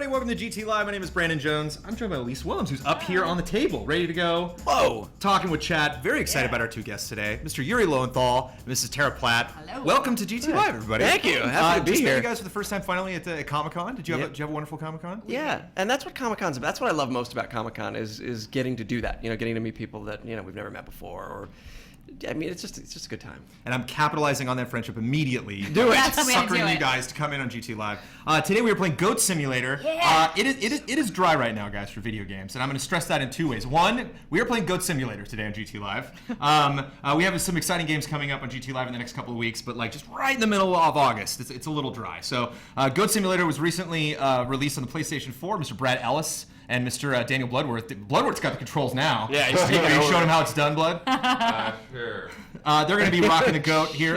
everybody. Welcome to GT Live. My name is Brandon Jones. I'm joined by Elyse Willems, who's up here on the table, ready to go. Whoa! Talking with chat. Very excited about our two guests today, Mr. Yuri Lowenthal and Mrs. Tara Platt. Hello. Welcome to GT Live, everybody. Thank you. Happy to be just here. met you guys for the first time finally at Comic-Con. Did you have a wonderful Comic-Con? Yeah, and that's what Comic-Con's about. That's what I love most about Comic-Con is getting to do that. You know, getting to meet people that we've never met before, or I mean, it's just a good time. And I'm capitalizing on that friendship immediately. Do it. That's the way to do Suckering it. you guys to come in on GT Live. Today we are playing Goat Simulator. Yeah. It is dry right now, guys, for video games, and I'm going to stress that in two ways. One, we are playing Goat Simulator today on GT Live. We have some exciting games coming up on GT Live in the next couple of weeks, but like just right in the middle of August, it's a little dry. So Goat Simulator was recently released on the PlayStation 4. Mr. Brad Ellis and Mr. Daniel Bloodworth. Bloodworth's got the controls now. Yeah, he's you showed him how it's done, Blood. Sure. They're going to be rocking the goat here.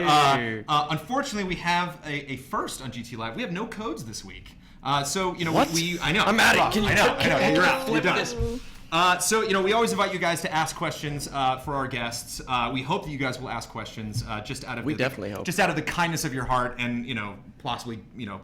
Unfortunately, we have a first on GT Live. We have no codes this week. So, you know, What? I know. I'm at it. I know. You're out. You're flip done. this? So, you know, we always invite you guys to ask questions for our guests. We hope that you guys will ask questions just out of definitely hope. just out of the kindness of your heart, and you know, possibly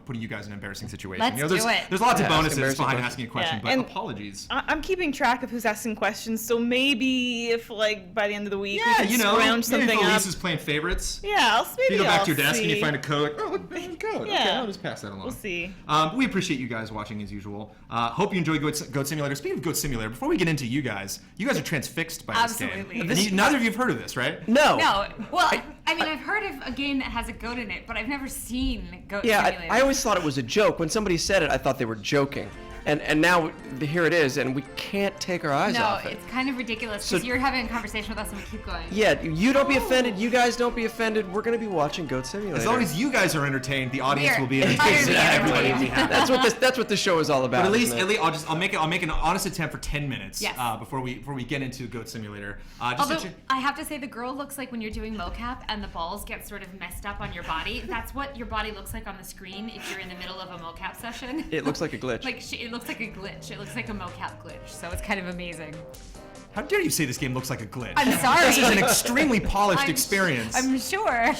putting you guys in an embarrassing situation. Let's you know, there's do it. there's lots of Yeah, bonuses embarrassing behind questions. asking a question, Yeah, but and apologies. I'm keeping track of who's asking questions, so maybe if, like, by the end of the week, we Yeah, can you know, scrounge something maybe if up. Elyse is playing favorites. Yeah, maybe You go back I'll to your desk see. and you find a code. Oh, look, there's a code. Okay, Yeah. I'll just pass that along. We'll see. We appreciate you guys watching as usual. Hope you enjoy Goat Simulator. Speaking of Goat Simulator, before we get into you guys are transfixed by this Absolutely. game. And neither of you have heard of this, right? No. No, well, I mean, I've heard of a game that has a goat in it, but I've never seen Goat Yeah, Simulator. I always thought it was a joke. When somebody said it, I thought they were joking. And now here it is, and we can't take our eyes No, off it. it's kind of ridiculous So- because you're having a conversation with us and we keep going. Yeah, you don't be offended. You guys don't be offended. We're going to be watching Goat Simulator. As long as you guys are entertained, the audience We're will be entertained. utterly Everybody will be entertained. happy. that's what the show is all about. But isn't it? I'll make an honest attempt for 10 minutes Yes. before we get into Goat Simulator. Although, I have to say, the girl looks like when you're doing mocap and the balls get sort of messed up on your body. That's what your body looks like on the screen if you're in the middle of a mocap session. It looks like a glitch. It looks like a glitch. It looks like a mocap glitch, so it's kind of amazing. How dare you say this game looks like a glitch? I'm sorry. This is an extremely polished I'm- experience. I'm sure.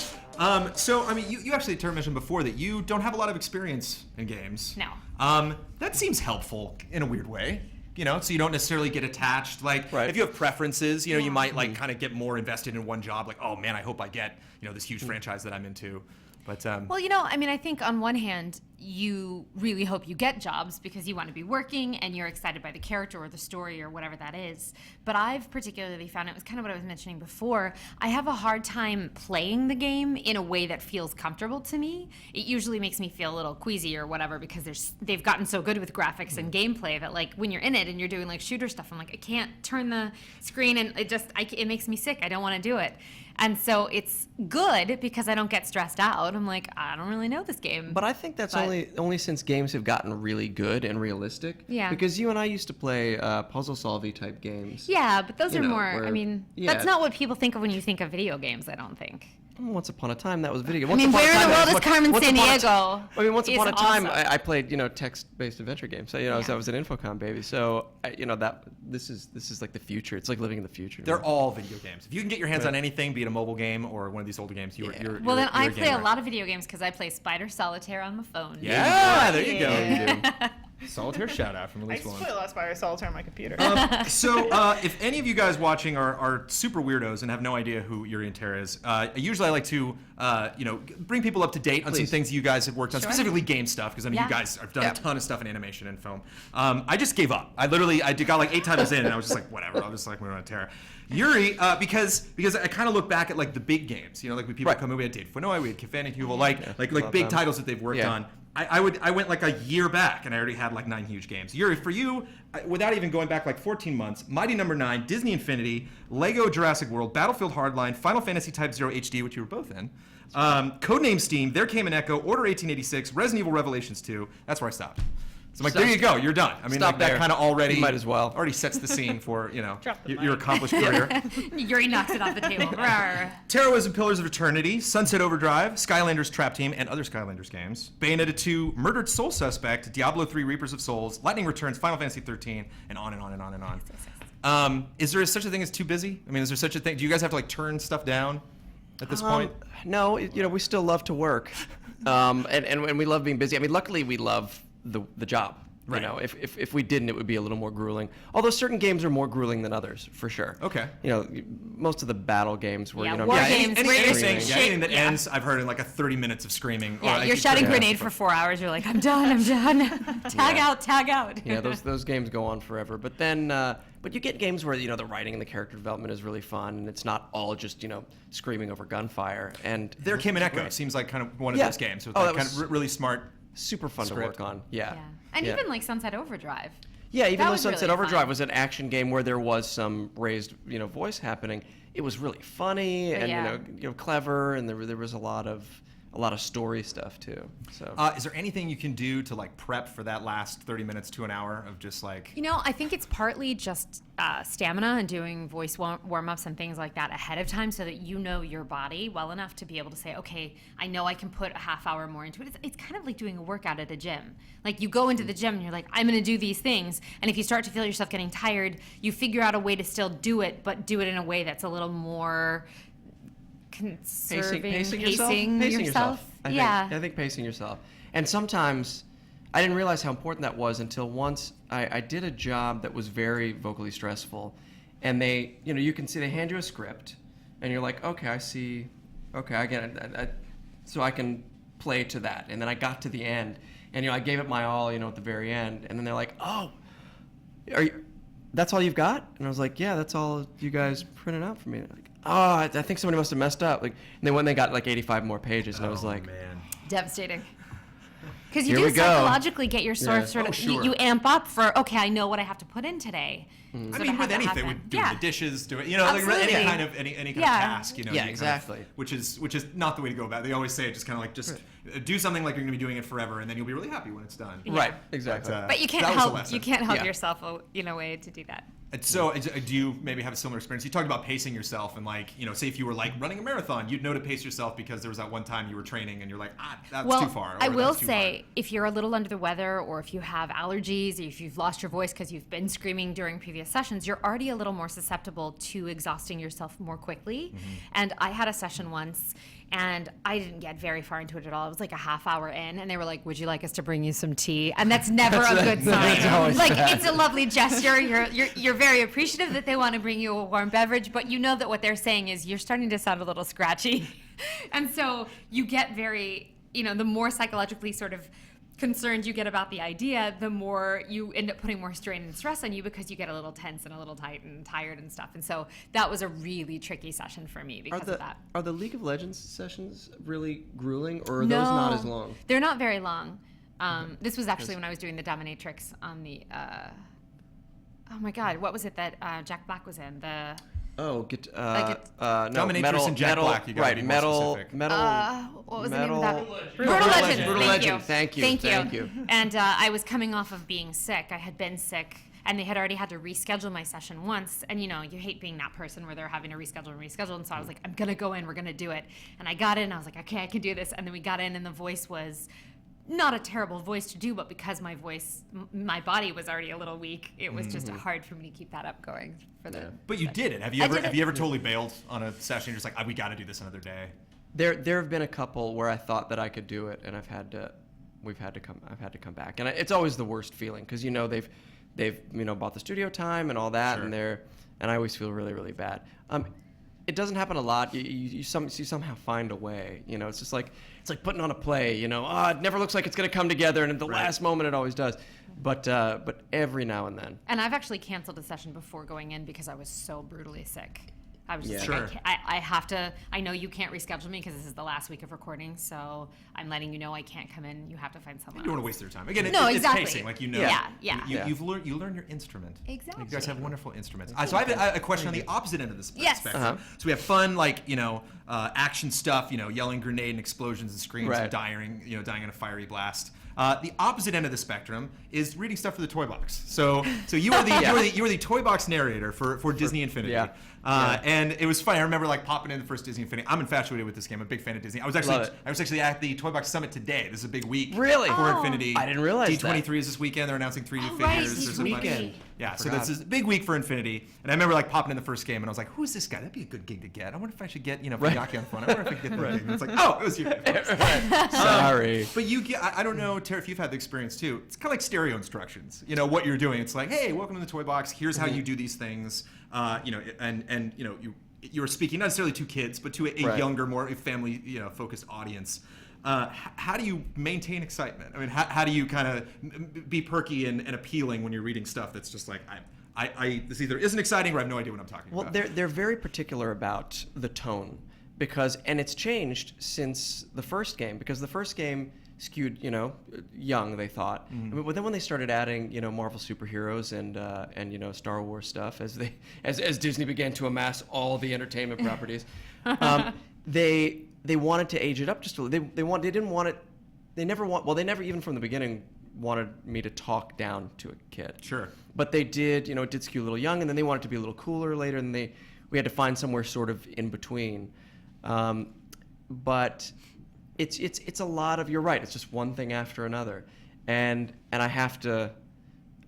So, I mean, you actually, Tara, mentioned before that you don't have a lot of experience in games. No. That seems helpful in a weird way. You know, so you don't necessarily get attached. Like, Right. if you have preferences, you know, you might like kind of get more invested in one job. Like, oh man, I hope I get this huge franchise that I'm into. But Well, I mean, I think on one hand, you really hope you get jobs because you want to be working and you're excited by the character or the story or whatever that is. But I've particularly found, it was kind of what I was mentioning before, I have a hard time playing the game in a way that feels comfortable to me. It usually makes me feel a little queasy or whatever because they've gotten so good with graphics and gameplay that, like, when you're in it and you're doing like shooter stuff, I'm like, I can't turn the screen and it makes me sick. I don't want to do it. And so it's good because I don't get stressed out. I'm like, I don't really know this game. But I think that's only since games have gotten really good and realistic. Yeah. Because you and I used to play puzzle-solving type games. Yeah, but those You are know, more, where- I mean, yeah. that's not what people think of when you think of video games, I don't think. Once upon a time, that was video. I mean, where in the world is Carmen Sandiego? I mean, once upon a time, Awesome. I played, text-based adventure games. So, Yeah. I was an Infocom baby. So, this is like the future. It's like living in the future. they're all video games. If you can get your hands on anything, be it a mobile game or one of these older games, you're Well, then I you're play a gamer. lot of video games because I play Spider Solitaire on the phone. Yeah, there you go. Yeah. Solitaire shout out from I Elyse used to Willems. play a lot of Spyro Solitaire on my computer. So, if any of you guys watching are super weirdos and have no idea who Yuri and Tara is, usually I like to, bring people up to date on some Please. things you guys have worked on, Sure. specifically game stuff, because I mean, Yeah. you guys have done Yeah. a ton of stuff in animation and film. I just gave up. I got like 8 titles in, and I was just like, whatever. I'll just like move on to Tara. Yuri, because I kind of look back at like the big games, like when people Right. come in, we had Date Fanoy, we had Kifan and Huvel, like Love big them. titles that they've worked Yeah. on. I went like a year back and I already had like 9 huge games. Yuri, for you, without even going back like 14 months, Mighty Number 9, Disney Infinity, Lego Jurassic World, Battlefield Hardline, Final Fantasy Type 0 HD, which you were both in, Codename Steam, There Came an Echo, Order 1886, Resident Evil Revelations 2. That's where I stopped. So I'm like, there you go, you're done. I mean, Stop like, that there. kind of already You might as well. already sets the scene for Drop the your mic. accomplished career. Yuri knocks it off the table. Rawr. Terror was in Pillars of Eternity, Sunset Overdrive, Skylanders Trap Team, and other Skylanders games. Bayonetta 2, Murdered Soul Suspect, Diablo 3, Reapers of Souls, Lightning Returns, Final Fantasy 13, and on and on and on and on. Is there such a thing as too busy? I mean, is there such a thing? Do you guys have to like turn stuff down at this point? No, we still love to work, and we love being busy. I mean, luckily we love the job. Right. You know, if we didn't, it would be a little more grueling. Although certain games are more grueling than others, for sure. Okay. You know, most of the battle games were, Yeah, you know, war Yeah, games where you're anything that yeah. ends, I've heard, in like a 30 minutes of screaming. Yeah, or you're like, shouting yeah. grenade for 4 hours. You're like, I'm done. Tag Yeah. out, tag out. Yeah, those games go on forever. But then, but you get games where, you know, the writing and the character development is really fun, and it's not all just, you know, screaming over gunfire. And There Came an Echo seems like kind of one of Yeah. those games with Oh, like that kind of was really smart. super fun Script. to work on. Yeah. Yeah. And Yeah. even like Sunset Overdrive. Yeah, even That though was Sunset really Overdrive fun. was an action game where there was some raised, you know, voice happening, it was really funny and Yeah. you know clever, and there was a lot of story stuff too. So Is there anything you can do to like prep for that last 30 minutes to an hour of just like? You know, I think it's partly just stamina and doing voice warm-ups and things like that ahead of time so that you know your body well enough to be able to say, okay, I know I can put a half hour more into it. It's kind of like doing a workout at a gym. Like you go into the gym and you're like, I'm going to do these things. And if you start to feel yourself getting tired, you figure out a way to still do it, but do it in a way that's a little more conserving, pacing yourself. I think pacing yourself. And sometimes I didn't realize how important that was until once I did a job that was very vocally stressful, and they, you know, you can see they hand you a script, and you're like, okay, I see, okay, I get it, so I can play to that. And then I got to the end, and you know, I gave it my all, you know, at the very end, and then they're like, oh, that's all you've got? And I was like, yeah, that's all you guys printed out for me. They're like, oh, I think somebody must have messed up. Like, and then when they got like 85 more pages, and I was like, man. Devastating. Because you Here do we go. psychologically get your sort Yeah. sort Oh, of sure. you amp up for, okay, I know what I have to put in today. I So mean, to with have that anything, happen. doing Yeah. the dishes, doing, you know, like Absolutely. any kind of Yeah. task, you know. Yeah, you kind of- exactly. which is not the way to go about it. They always say it, just kind of like do something like you're going to be doing it forever, and then you'll be really happy when it's done. right, exactly. But you can't that was a help lesson. you can't help Yeah. yourself in a way to do that. And so, do you maybe have a similar experience? You talked about pacing yourself, and like, you know, say if you were like running a marathon, you'd know to pace yourself because there was that one time you were training, and you're like, that's too far. Or I will that's too say, hard. if you're a little under the weather, or if you have allergies, or if you've lost your voice because you've been screaming during previous sessions, you're already a little more susceptible to exhausting yourself more quickly. Mm-hmm. And I had a session once, and I didn't get very far into it at all. It was like a half hour in, and they were like, "Would you like us to bring you some tea?" And that's never a good sign. That's always Like bad. it's a lovely gesture. You're very appreciative that they want to bring you a warm beverage, but you know that what they're saying is you're starting to sound a little scratchy, and so you get very, you know, the more psychologically sort of concerned you get about the idea, the more you end up putting more strain and stress on you because you get a little tense and a little tight and tired and stuff. And so that was a really tricky session for me because of that. Are the League of Legends sessions really grueling, or are those not as long? They're not very long. This was actually when I was doing the Dominatrix on the. Oh my God, what was it that Jack Black was in? The Oh, get no, Dominatrix metal, and Jack metal, Black, you gotta right? be more Metal, specific. metal. what was the name of that? Brutal Legend. Brutal Legend. Thank you. Thank you. And I was coming off of being sick. I had been sick, and they had already had to reschedule my session once. And you know, you hate being that person where they're having to reschedule. And so I was like, I'm gonna go in. We're gonna do it. And I got in. I was like, okay, I can do this. And then we got in, and the voice was not a terrible voice to do, but because my body was already a little weak, it was just hard for me to keep that up going for the. But you did it. Have you I ever did it. have you ever totally bailed on a session? You're just like, we got to do this another day. There have been a couple where I thought that I could do it, and I've had to come back, and it's always the worst feeling because you know they've you know bought the studio time and all that, Sure. and I always feel really, really bad. It doesn't happen a lot. You somehow find a way. You know, it's like putting on a play. You know, it never looks like it's going to come together, and at the last moment it always does. But every now and then. And I've actually canceled a session before going in because I was so brutally sick. I was just Yeah. like, Sure. I have to. I know you can't reschedule me because this is the last week of recording, so I'm letting you know I can't come in. You have to find someone. You don't want to else. waste their time. Again, No, it's exactly. pacing, like you know. Yeah, yeah. You learn your instrument. Exactly. You guys have wonderful instruments. So I have a question on the opposite end of the Yes. spectrum. Uh-huh. So we have fun, like action stuff. Yelling grenade and explosions and screams and Right. dying in a fiery blast. The opposite end of the spectrum is reading stuff for the toy box. So you were the toy box narrator for Disney Infinity. Yeah. And it was funny. I remember like popping in the first Disney Infinity. I'm infatuated with this game. I'm a big fan of Disney. I was Love it. actually at the Toy Box Summit today. This is a big week. Really? For Oh. Infinity. I didn't realize that. D23 is this weekend. They're announcing 3 new Oh, right, figures. There's a bunch. weekend. Yeah, so that's a big week for Infinity. And I remember like popping in the first game and I was like, who's this guy? That'd be a good gig to get. I wonder if I should get, Yaki on the phone. I wonder if I could get that gig. And it's like, oh, it was you. Sorry. But you get, I don't know, Tara, if you've had the experience too. It's kind of like stereo instructions. What you're doing. It's like, hey, welcome to the Toy Box. Here's how you do these things. You're speaking not necessarily to kids, but to a younger, more family, focused audience. How do you maintain excitement? I mean, how do you kind of be perky and appealing when you're reading stuff that's just like, this either isn't exciting or I have no idea what I'm talking about? Well, they're very particular about the tone and it's changed since the first game, because the first game skewed, young, they thought. But then when they started adding, Marvel superheroes and Star Wars stuff, as Disney began to amass all the entertainment properties, they wanted to age it up just a little. They never even from the beginning wanted me to talk down to a kid. Sure. But they did, it did skew a little young, and then they wanted to be a little cooler later, and we had to find somewhere sort of in between. But it's a lot of, you're right, it's just one thing after another. And I have to,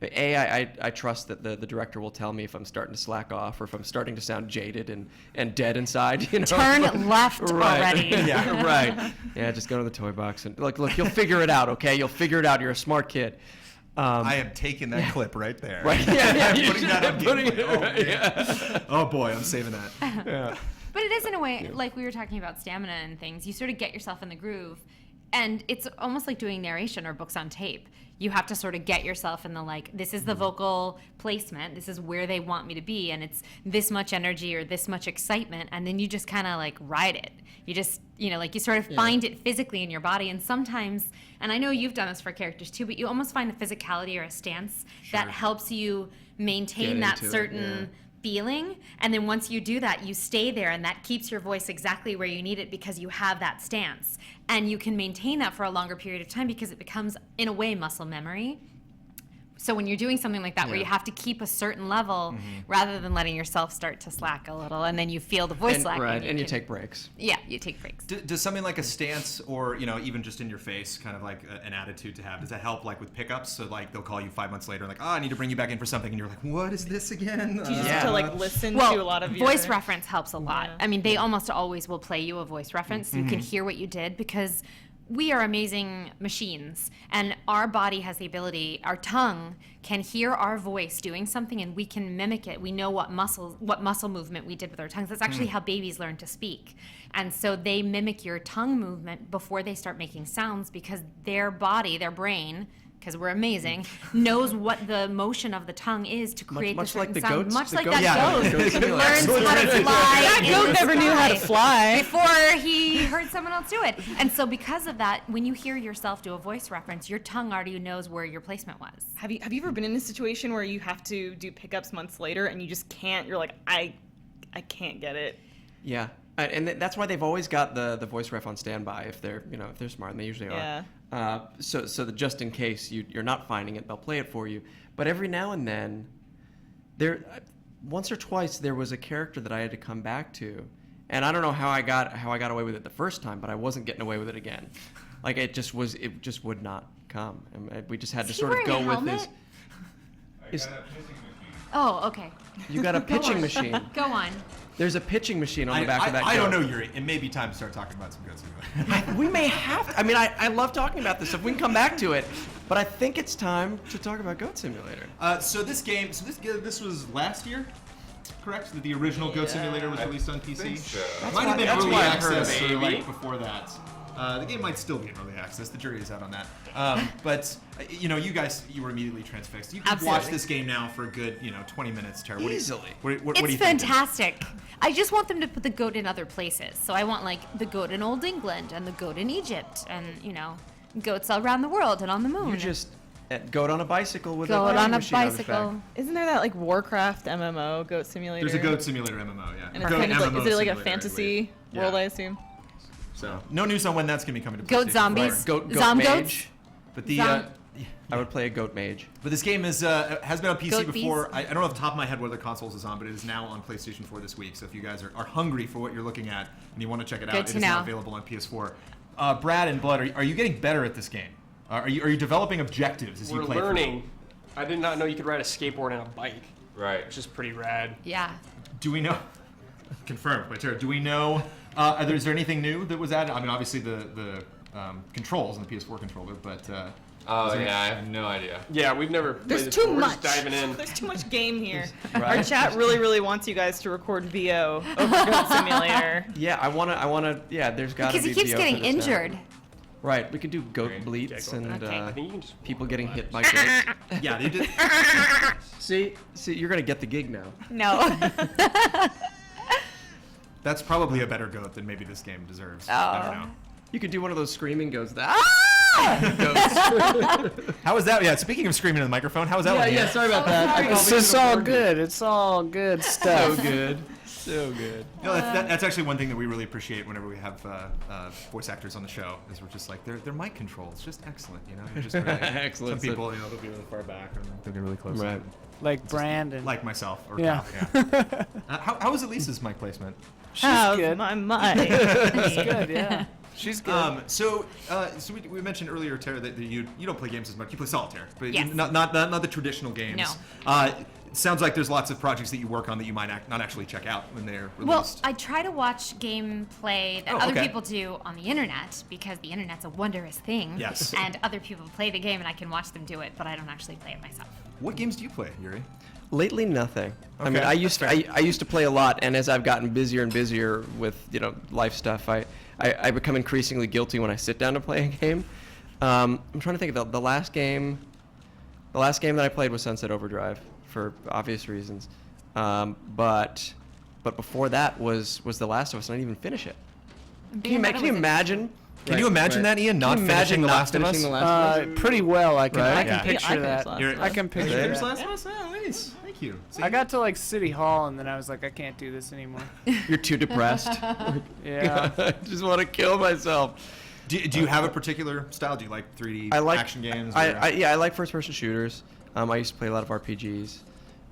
I trust that the director will tell me if I'm starting to slack off or if I'm starting to sound jaded and dead inside. Turn left already. Yeah, right. Yeah, just go to the Toy Box and look, you'll figure it out, okay? You'll figure it out. You're a smart kid. I am taking that clip right there. Right. Yeah, I'm putting that on gameplay. Oh boy, I'm saving that. Yeah. But it is in a way, like we were talking about stamina and things, you sort of get yourself in the groove. And it's almost like doing narration or books on tape. You have to sort of get yourself in the, this is the vocal placement, this is where they want me to be, and it's this much energy or this much excitement, and then you just kind of ride it. You just, you sort of find it physically in your body, and sometimes, and I know you've done this for characters too, but you almost find a physicality or a stance that helps you maintain that certain feeling, and then once you do that, you stay there, and that keeps your voice exactly where you need it because you have that stance, and you can maintain that for a longer period of time because it becomes, in a way, muscle memory. So when you're doing something like that where you have to keep a certain level rather than letting yourself start to slack a little, and then you feel the voice slack. Right, and you take breaks. Yeah, you take breaks. Does something like a stance or, even just in your face, kind of like an attitude to have, does that help with pickups? So they'll call you 5 months later and I need to bring you back in for something, and you're like, what is this again? Do you just have to listen to a lot of voice reference helps a lot. I mean, they almost always will play you a voice reference. You can hear what you did because we are amazing machines, and our body has the ability, our tongue can hear our voice doing something, and we can mimic it. We know what muscle movement we did with our tongues. That's actually how babies learn to speak. And so they mimic your tongue movement before they start making sounds because their body, their brain, because we're amazing, knows what the motion of the tongue is to create the certain sound. Much like that goat learns how to fly. That goat never knew how to fly before he heard someone else do it. And so because of that, when you hear yourself do a voice reference, your tongue already knows where your placement was. Have you ever been in a situation where you have to do pickups months later and you just can't? You're like, I can't get it. Yeah. And that's why they've always got the voice ref on standby if they're smart, and they usually are. So that just in case you're not finding it, they'll play it for you. But every now and then, once or twice there was a character that I had to come back to, and I don't know how I got away with it the first time, but I wasn't getting away with it again. It just would not come, and we just had to sort of go with this. Oh, okay. You got a pitching machine. Go on. There's a pitching machine on the back of that goat. I don't know, Yuri. It may be time to start talking about some goats. We may have to. I mean, I love talking about this stuff. We can come back to it. But I think it's time to talk about Goat Simulator. So this was last year, correct? The original Goat Simulator was released on PC? Might have been early access or before that. The game might still be in early access. The jury is out on that. But you were immediately transfixed. You can watch this game now for a good 20 minutes. Tara, easily. What do you think? It's fantastic. I just want them to put the goat in other places. So I want the goat in Old England and the goat in Egypt and goats all around the world and on the moon. You just goat on a bicycle with goat a on a machine bicycle. On his back. Isn't there that Warcraft MMO Goat Simulator? There's a Goat Simulator MMO, yeah. And it's is it like a fantasy world? I assume. So no news on when that's gonna be coming to PlayStation. Goat zombies. Goat Zom mage. goats. But I would play a goat mage. But this game has been on PC Goat before. bees. I don't know off the top of my head what other consoles it's on, but it is now on PlayStation 4 this week. So if you guys are hungry for what you're looking at and you want to check it out, it is now available on PS4. Brad and Blood, are you getting better at this game? Are you developing objectives as you play? We're learning. I did not know you could ride a skateboard and a bike, Right. which is pretty rad. Yeah. Do we know? Confirmed by Tara. Do we know? Is there anything new that was added? I mean, obviously the controls in the PS4 controller, but. Oh yeah, I have no idea. Yeah, we've never played There's this too before. We're much. just diving in. There's too much game here. Right. Our chat really wants you guys to record VO over Goat Simulator. Yeah, I wanna. Yeah, there's got to Because be. he keeps VO for getting this now. injured. Right, we could do goat Right. bleats Yeah, and Okay. I think you can just people getting hit by goats. Yeah, they did. See, you're gonna get the gig now. No. That's probably a better goat than maybe this game deserves. I Oh. don't know. You could do one of those screaming goats. Goats. How was that? Yeah, speaking of screaming in the microphone, how was that one? Ian? Sorry about that. It's all good. It's all good stuff. So good. So good. No, that's actually one thing that we really appreciate whenever we have voice actors on the show. Is we're just like their mic control is just excellent. You know, you're just really, Excellent. Some people, they'll be really far back and they'll get really close. Right. Like Brandon. Like myself. Or Yeah. Kyle, yeah. How was Elise's mic placement? She's good. My mind. She's good, yeah. She's good. So we mentioned earlier, Tara, that you don't play games as much. You play solitaire, but Yes. not the traditional games. No. It sounds like there's lots of projects that you work on that you might not actually check out when they're Well, released. I try to watch gameplay that Oh, other okay. people do on the internet because the internet's a wondrous thing. Yes. And other people play the game and I can watch them do it, but I don't actually play it myself. What games do you play, Yuri? Lately, nothing. I mean, Okay, I used to play a lot, and as I've gotten busier and busier with life stuff, I become increasingly guilty when I sit down to play a game. I'm trying to think of the last game. The last game that I played was Sunset Overdrive for obvious reasons, but before that was The Last of Us, and I didn't even finish it. Can you imagine? Can you imagine that, Ian? Not Can you imagine finishing The not Last of Us? finishing The Last of Us? Pretty well. I can Right? I can Yeah. picture Yeah, I that. finished You're- I can picture Did you finish that. Last of Us? Oh, nice. Thank you. See? I got to like City Hall and then I was like, I can't do this anymore. You're too depressed. Yeah. I just want to kill myself. Do you have a particular style? Do you like 3D I like action games? I like first-person shooters. I used to play a lot of RPGs.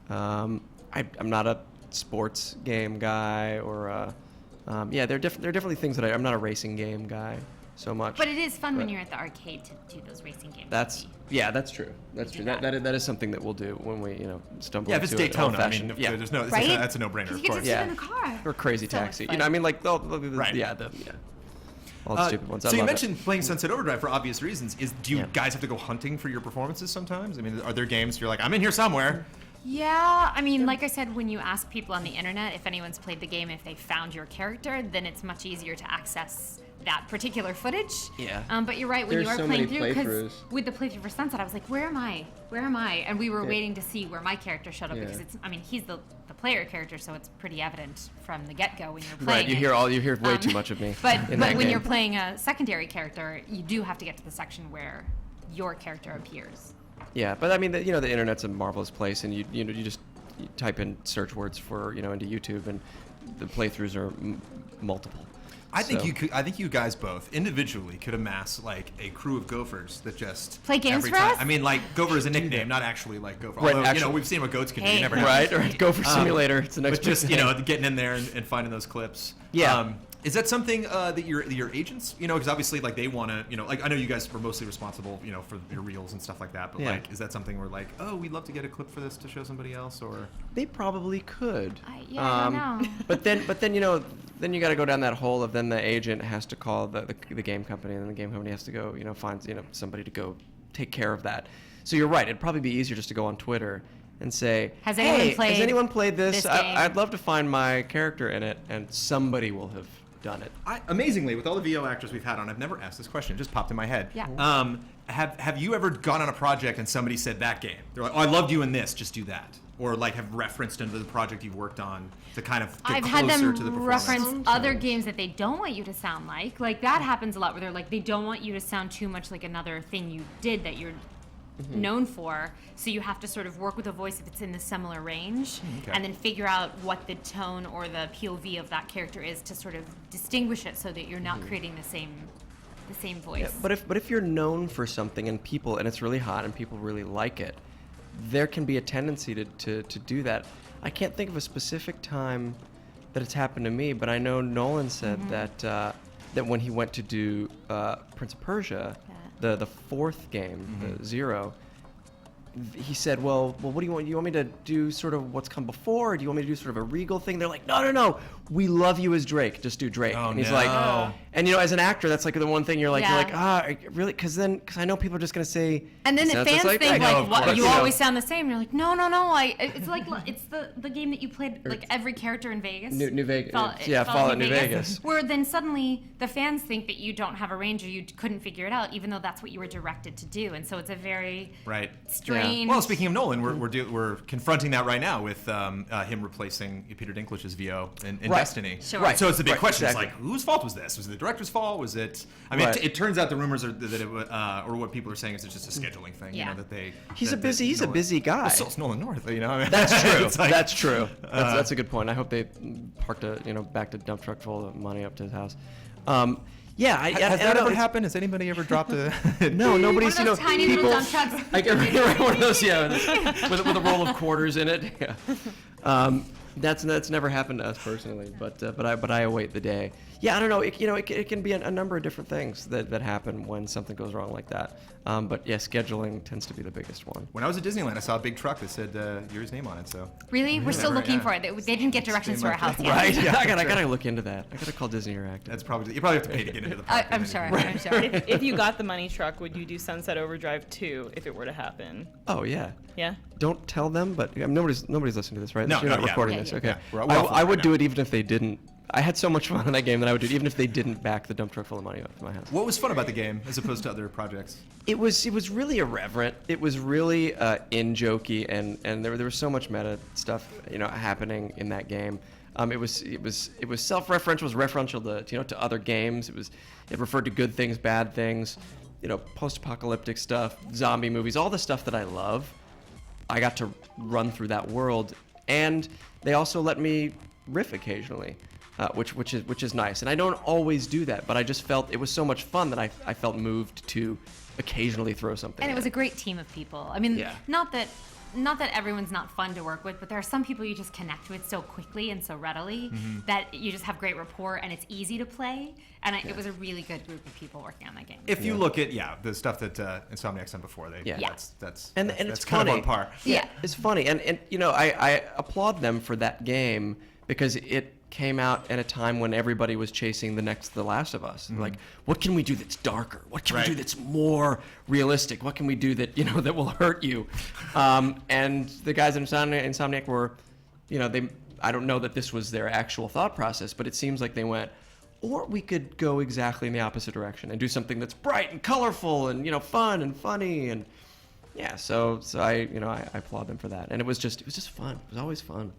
I'm not a sports game guy or there are definitely things that I'm not a racing game guy so much. But it is fun when But- you're at the arcade to do those racing games. That's true. That's do true. that. That is something that we'll do when we stumble. Yeah, if it's into an Daytona, I old-fashioned- mean, yeah, there's no, Right? that's a no-brainer, You of get to course. sit Yeah. in the car. or Crazy So much Taxi. fun. I mean, like all Right. all the stupid ones. I So you love it. mentioned playing Sunset Overdrive for obvious reasons. Do you Yeah. guys have to go hunting for your performances sometimes? I mean, are there games you're like, I'm in here somewhere? Yeah, I mean, like I said, when you ask people on the internet if anyone's played the game, if they found your character, then it's much easier to access that particular footage. Yeah. But you're right, when There's you are so playing many through, because playthroughs. with the playthrough for Sunset, I was like, where am I? Where am I? And we were Yeah. waiting to see where my character showed up Yeah. because he's the player character, so it's pretty evident from the get-go when you're playing Right, you it. hear way too much of me. But in but that when game. you're playing a secondary character, you do have to get to the section where your character appears. Yeah, but I mean, the internet's a marvelous place, and you just type in search words for into YouTube, and the playthroughs are multiple. I think So- I think you guys both individually could amass like a crew of gophers that just Play games every for time. us? I mean, like gopher is a nickname, not actually like gopher. Right, Although actual- we've seen what goats can do. Hey. You never know. Right, or Gopher Simulator. It's the next. But just big thing. getting in there and finding those clips. Yeah. Is that something that your agents, because obviously like they want to, like I know you guys were mostly responsible, for your reels and stuff like that. But Yeah. like, is that something where like, oh, we'd love to get a clip for this to show somebody else, or? They probably could. I don't know. But then then you got to go down that hole of then the agent has to call the game company, and then the game company has to go find somebody to go take care of that. So you're right. It'd probably be easier just to go on Twitter and say, Has anyone hey, played has anyone played this? this game?" I'd love to find my character in it, and somebody will have done it. Amazingly, with all the VO actors we've had on, I've never asked this question. It just popped in my head. Yeah. Have you ever gone on a project and somebody said that game? They're like, oh, I loved you in this. Just do that. Or like have referenced into the project you've worked on to kind of get I've closer had them to the performance. reference other games that they don't want you to sound like. Like that happens a lot where they're like, they don't want you to sound too much like another thing you did that you're known for. So you have to sort of work with a voice if it's in the similar range, Okay. and then figure out what the tone or the POV of that character is to sort of distinguish it so that you're not creating the same voice. Yeah, but if you're known for something and it's really hot and people really like it, there can be a tendency to do that. I can't think of a specific time that it's happened to me, but I know Nolan said that when he went to do Prince of Persia, the fourth game, the Zero, he said, well, what do you want? You want me to do sort of what's come before, or do you want me to do sort of a regal thing? They're like, no, we love you as Drake. Just do Drake. Oh, and he's no. like, and as an actor, that's like the one thing you're like, really? Because I know people are just gonna say. And then the "Sounds fans just like think Drake." like, But, you always sound the same. You're like, no. It's like it's the game that you played like every character in Vegas. New Vegas. Fallout Fallout New Vegas. Where then suddenly the fans think that you don't have a range or you couldn't figure it out, even though that's what you were directed to do. And so it's a very strange. Well, speaking of Nolan, we're confronting that right now with him replacing Peter Dinklage's VO in Destiny. Sure. Right. So it's the big question. Exactly. It's like, whose fault was this? Was it the director's fault? Was it? I mean, it turns out the rumors are that it or what people are saying is it's just a scheduling thing. Yeah. That they. He's a busy guy. Well, so it's Nolan North. That's true. It's like, That's true. That's a good point. I hope they parked backed a dump truck full of money up to his house. Has that ever happened? Has anybody ever dropped a? No, nobody's. One of those tiny little dump trucks. I can remember one of those, with a roll of quarters in it. Yeah. That's never happened to us personally, but I await the day. Yeah, I don't know. It can be a number of different things that happen when something goes wrong like that. But yeah, scheduling tends to be the biggest one. When I was at Disneyland, I saw a big truck that said Yuri's name on it. So. Really? We're still looking for it. They didn't get directions to our house yet. Right? Yeah, I gotta look into that. I gotta call Disney Interactive. That's probably you probably have to pay to get into the park. I'm sure. If you got the money truck, would you do Sunset Overdrive 2 if it were to happen? Oh yeah. Yeah. Don't tell them, but nobody's listening to this, right? No, You're not yeah, recording yeah, this. yeah. Okay. Yeah, we're off I right would now. do it even if they didn't. I had so much fun in that game that I would do it even if they didn't back the dump truck full of money up to my house. What was fun about the game as opposed to other projects? It was really irreverent. It was really in-jokey, and there was so much meta stuff happening in that game. It was self-referential, it was referential to other games. It referred to good things, bad things, post-apocalyptic stuff, zombie movies, all the stuff that I love. I got to run through that world, and they also let me riff occasionally, which is nice. And I don't always do that, but I just felt it was so much fun that I felt moved to occasionally throw something. And it in. was a great team of people. I mean, Yeah. not that everyone's not fun to work with, but there are some people you just connect with so quickly and so readily that you just have great rapport and it's easy to play. And it was a really good group of people working on that game. If you look at the stuff that Insomniac's done before, it's that's funny. kind of on par. Yeah. It's funny, and I applaud them for that game because it came out at a time when everybody was chasing the Last of Us. Like, what can we do that's darker? What can we do that's more realistic? What can we do that that will hurt you? And the guys at Insomniac were, I don't know that this was their actual thought process, but it seems like they went, or we could go exactly in the opposite direction and do something that's bright and colorful and fun and funny and yeah. So I applaud them for that, and it was just fun. It was always fun.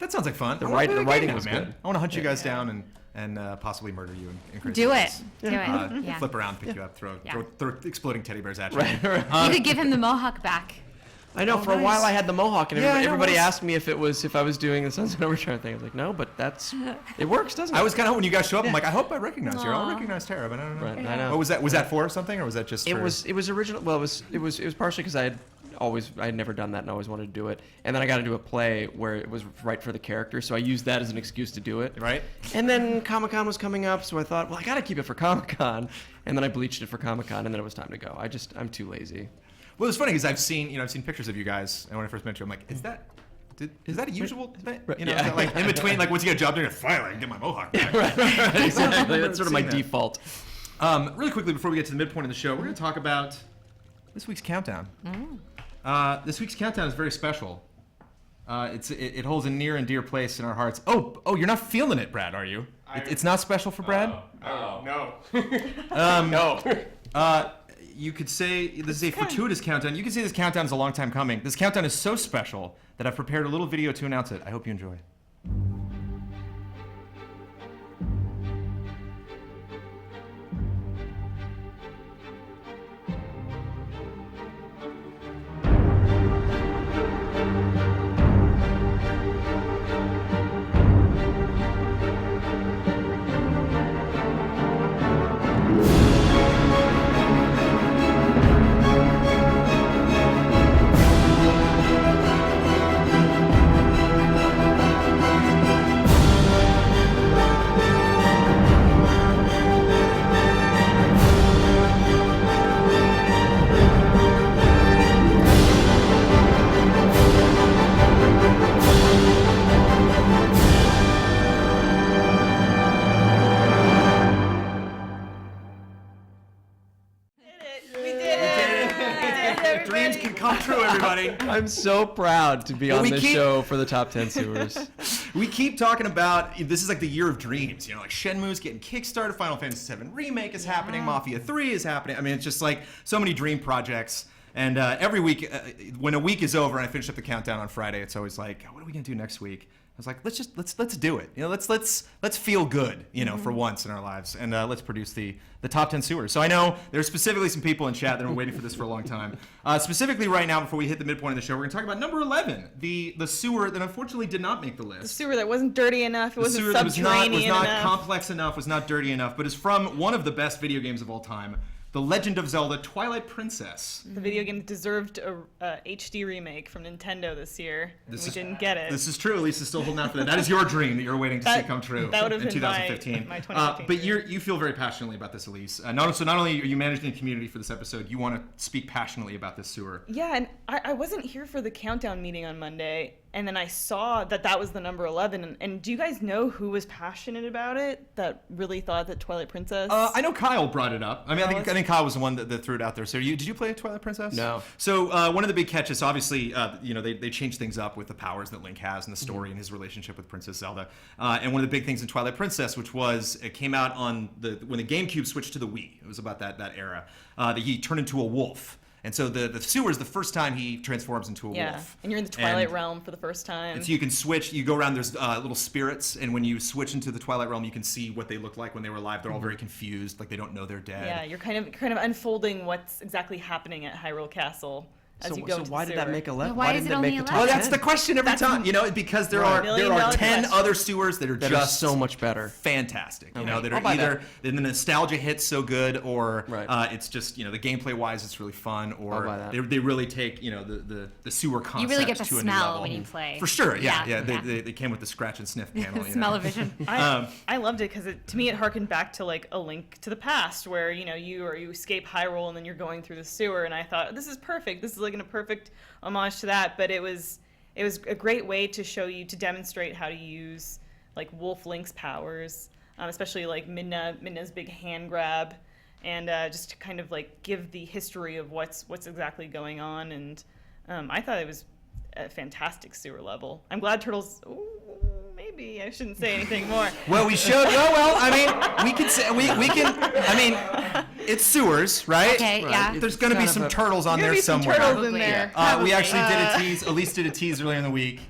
That sounds like fun. The I wanna play writing game was now, man. good. I want to hunt you guys down and possibly murder you in crazy Do it. ways. Do it. Yeah. Flip around, pick you up, throw exploding teddy bears at you. You could give him the mohawk back. I know. For a while, I had the mohawk, and Yeah, I know, everybody what asked me if I was doing the Sunset Overdrive thing. I was like, no, but it works, doesn't it? I was kind of when you guys show up. I'm like, I hope I recognize you. I'll recognize Tara, but I don't know. Right, I know. What was that? Was that for something, or was that just? It for... was original. Well, it was partially because I had never done that and always wanted to do it, and then I got into a play where it was right for the character, so I used that as an excuse to do it. Right. And then Comic-Con was coming up, so I thought, well, I got to keep it for Comic-Con, and then I bleached it for Comic-Con, and then it was time to go. I'm too lazy. Well, it's funny because I've seen pictures of you guys, and when I first met you, I'm like, is that a usual thing? Is that like in between, like once you get a job doing it, finally I can get my mohawk back. right. Exactly. That's sort of my Seen that. default. Really quickly before we get to the midpoint of the show, we're going to talk about this week's countdown. This week's countdown is very special. It holds a near and dear place in our hearts. Oh, you're not feeling it, Brad, are you? It's not special for Brad? No. No. You could say this is a fortuitous countdown. You could say this countdown is a long time coming. This countdown is so special that I've prepared a little video to announce it. I hope you enjoy. true, everybody. I'm so proud to be on we this keep- show for the top 10 sewers. We keep talking about this is like the year of dreams. You know, like Shenmue's getting kickstarted, Final Fantasy VII Remake is happening, Mafia 3 is happening. I mean, it's just like so many dream projects. And every week, when a week is over and I finish up the countdown on Friday, it's always like, what are we gonna do next week? I was like, let's do it. You know, let's feel good. You know, for once in our lives, and let's produce the top 10 sewers. So I know there's specifically some people in chat that have been waiting for this for a long time. Specifically, right now, before we hit the midpoint of the show, we're gonna talk about number 11, the sewer that unfortunately did not make the list. The sewer that wasn't dirty enough. It wasn't sewer that was subterranean not enough. complex enough, was not dirty enough, but is from one of the best video games of all time, The Legend of Zelda: Twilight Princess. The video game that deserved a HD remake from Nintendo this year. We didn't get it. This is true. Elyse is still holding out for that. That is your dream that you're waiting to see come true that would have in been 2015. my 2015 but dream. you feel very passionately about this, Elyse. Not only are you managing the community for this episode, you want to speak passionately about this sewer. Yeah, and I wasn't here for the countdown meeting on Monday, and then I saw that was the number 11. And do you guys know who was passionate about it? That really thought that Twilight Princess? I know Kyle brought it up. I mean, I Kyle think Kyle was the one that threw it out there. So did you play Twilight Princess? No. So one of the big catches, obviously, they changed things up with the powers that Link has and the story and his relationship with Princess Zelda. And one of the big things in Twilight Princess, which was it came out on when the GameCube switched to the Wii. It was about that era. That he turned into a wolf. And so the sewer is the first time he transforms into a wolf. And you're in the Twilight Realm for the first time. And so you can switch. You go around. There's little spirits, and when you switch into the Twilight Realm, you can see what they look like when they were alive. They're all very confused, like they don't know they're dead. Yeah, you're kind of unfolding what's exactly happening at Hyrule Castle as you go So into why the did that sewer. make 11? Why didn't is it it make only the top 11? Well, that's 10? the question every time. You know, because there are $1,000,000 10 question. other sewers that are that just are so much better. fantastic. You Okay. know, that I'll are buy either the nostalgia hits so good, or Right. it's just the gameplay wise it's really fun, I'll or buy that. they really take the sewer concept You really get the to a new smell level. when you play. For sure, yeah. Yeah. They came with the scratch and sniff panel. you Smell know. of vision. I loved it because to me it harkened back to like A Link to the Past, where you escape Hyrule and then you're going through the sewer, and I thought this is perfect. This is like a perfect homage to that. But it was a great way to demonstrate how to use like Wolf Link's powers, especially like Midna's big hand grab, and just to kind of like give the history of what's exactly going on. And I thought it was a fantastic sewer level. I'm glad Turtles. Ooh, maybe I shouldn't say anything more. Well, we showed. Well, I mean, we can say we can. I mean, it's sewers, right? Okay, yeah. There's going to be kind of some a- turtles on There's there gonna be some somewhere. turtles in Probably. there. We Probably. actually did a tease. Elise did a tease earlier in the week.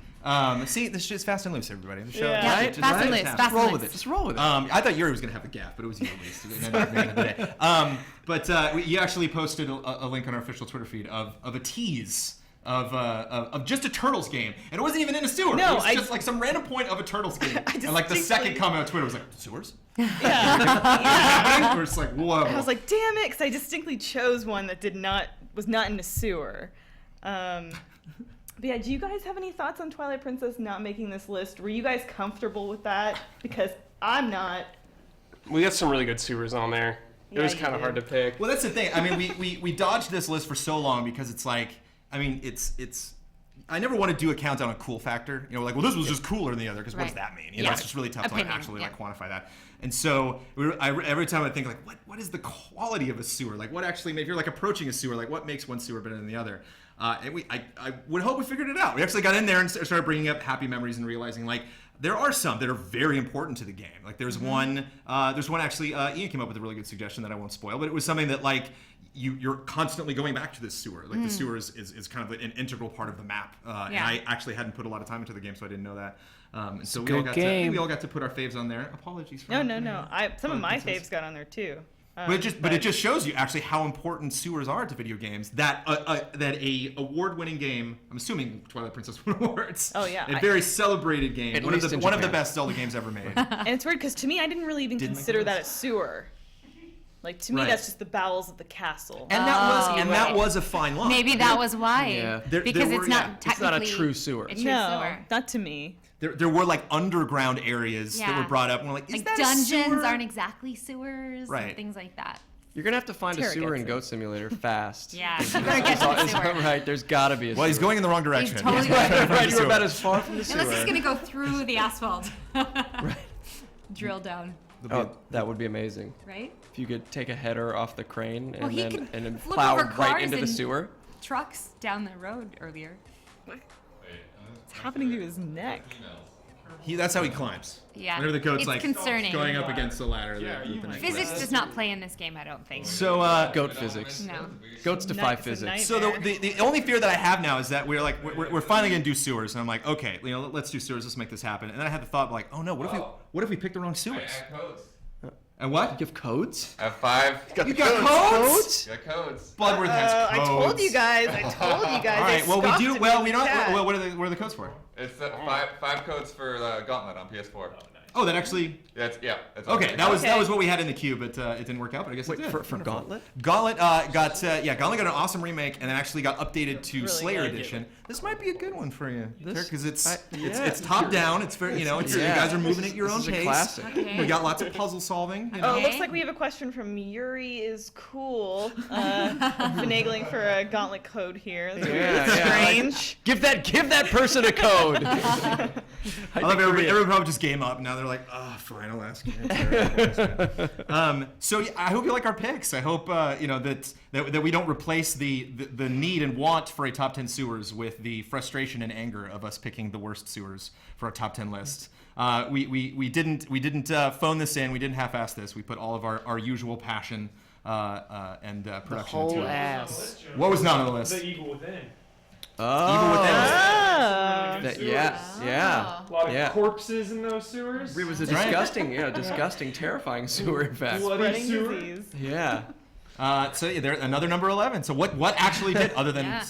See, this shit's fast and loose, everybody. The show, Yeah. right? Yeah, fast and loose, Just fast and roll loose. with it. Just roll with it. I thought Yuri was gonna have the gap, but it was you, Elise. It ended up being today. But you actually posted a link on our official Twitter feed of a tease of just a Turtles game, and it wasn't even in a sewer. No, it was just like some random point of a Turtles game, and like the second comment on Twitter was like, sewers? Yeah. We're just like, whoa. I was like, damn it, because I distinctly chose one that was not in a sewer. But yeah, do you guys have any thoughts on Twilight Princess not making this list? Were you guys comfortable with that? Because I'm not. We got some really good sewers on there. It Yeah, was you kind of did. hard to pick. Well, that's the thing. I mean, we dodged this list for so long because it's like, I mean, it's. I never want to do a countdown on cool factor. You know, like, well, this was just cooler than the other, because what does Right. that mean? You know, Yeah. it's just really tough to Opinion, like, actually yeah. like quantify that. And so every time I think like, what is the quality of a sewer? Like, what actually, if you're like approaching a sewer, like what makes one sewer better than the other? And I would hope we figured it out. We actually got in there and started bringing up happy memories and realizing like there are some that are very important to the game. Like there's one actually. Ian came up with a really good suggestion that I won't spoil, but it was something that like you're constantly going back to this sewer. Like the sewer is kind of an integral part of the map. And Yeah. I actually hadn't put a lot of time into the game, so I didn't know that. And so Good I game. think we all got to put our faves on there. Apologies for No. Some of my Princess. faves got on there too. But it just shows you actually how important sewers are to video games. That a award-winning game. I'm assuming Twilight Princess won awards. Oh, yeah. A very celebrated game. At One of least the in one of the Japan. best Zelda games ever made. And it's weird because to me, I didn't really even Didn't make consider the that a list. sewer. Like to me, Right. that's just the bowels of the castle. And that right. was a fine line. Maybe that was why. Yeah. Because There it's were- not yeah, technically it's not a true sewer. A true no, sewer. not to me. There were like underground areas that Yeah. were brought up, and we're like, is Like that a dungeons sewer? aren't exactly sewers, Right. and things like that. You're gonna have to find a Tara sewer gets in it. Goat Simulator fast. Yeah, you better get to the Is that sewer. right? There's gotta be a Well, he's sewer. going in the wrong direction. totally He's going trying to find Right, a you're sewer. about as far from the sewer. Unless he's gonna go through the asphalt. Right. Drill down, Oh, that would be amazing. right? If you could take a header off the crane Well, and he then could and then flip plow over right cars into the and- sewer. trucks down the road earlier. What's happening to his neck? That's how he climbs. Yeah. Whenever the goat's It's like concerning. going up against the ladder. with the neck Physics twists. does not play in this game, I don't think. So Goat physics. No. Goats defy It's a physics. So nightmare. the only fear that I have now is that we're finally gonna do sewers, and I'm like, okay, let's do sewers, let's make this happen. And then I had the thought like, oh no, what if we pick the wrong I sewers? got codes. And what? You have codes? I have 5. You got codes? Got codes. Bloodworth has codes. I told you guys. All right. Well, we do. Well, we don't. Well, what are the codes for? It's 5 codes for Gauntlet on PS4. Oh, that actually. That's Okay, that Okay. was what we had in the queue, but it didn't work out. But I guess Wait, it did. for Gauntlet? Gauntlet Gauntlet got an awesome remake, and then actually got updated to Really Slayer like it. Edition. This might be a good one for you, because it's yeah. it's top down. It's very you guys are moving at your own This is a pace. classic. Okay. We got lots of puzzle solving. You know? Oh, it Okay. looks like we have a question from Yuri is cool. Finagling for a gauntlet code here. That's strange. Give that person a code. I love everybody probably just game up. Now they're like, oh, fine, I'll ask you. So yeah, I hope you like our picks. I hope that we don't replace the need and want for a top 10 sewers with the frustration and anger of us picking the worst sewers for our top 10 list. We didn't phone this in. We didn't half-ass this. We put all of our usual passion and production Whole into it. ass. What was not on the list? The Evil Within. Evil Within. Yeah. A lot of Yeah. corpses in those sewers. It was a Right. disgusting, terrifying sewer, in fact. Bloody Spreading sewer. disease. Yeah. So yeah, there another number 11. So what actually did, other than Yeah.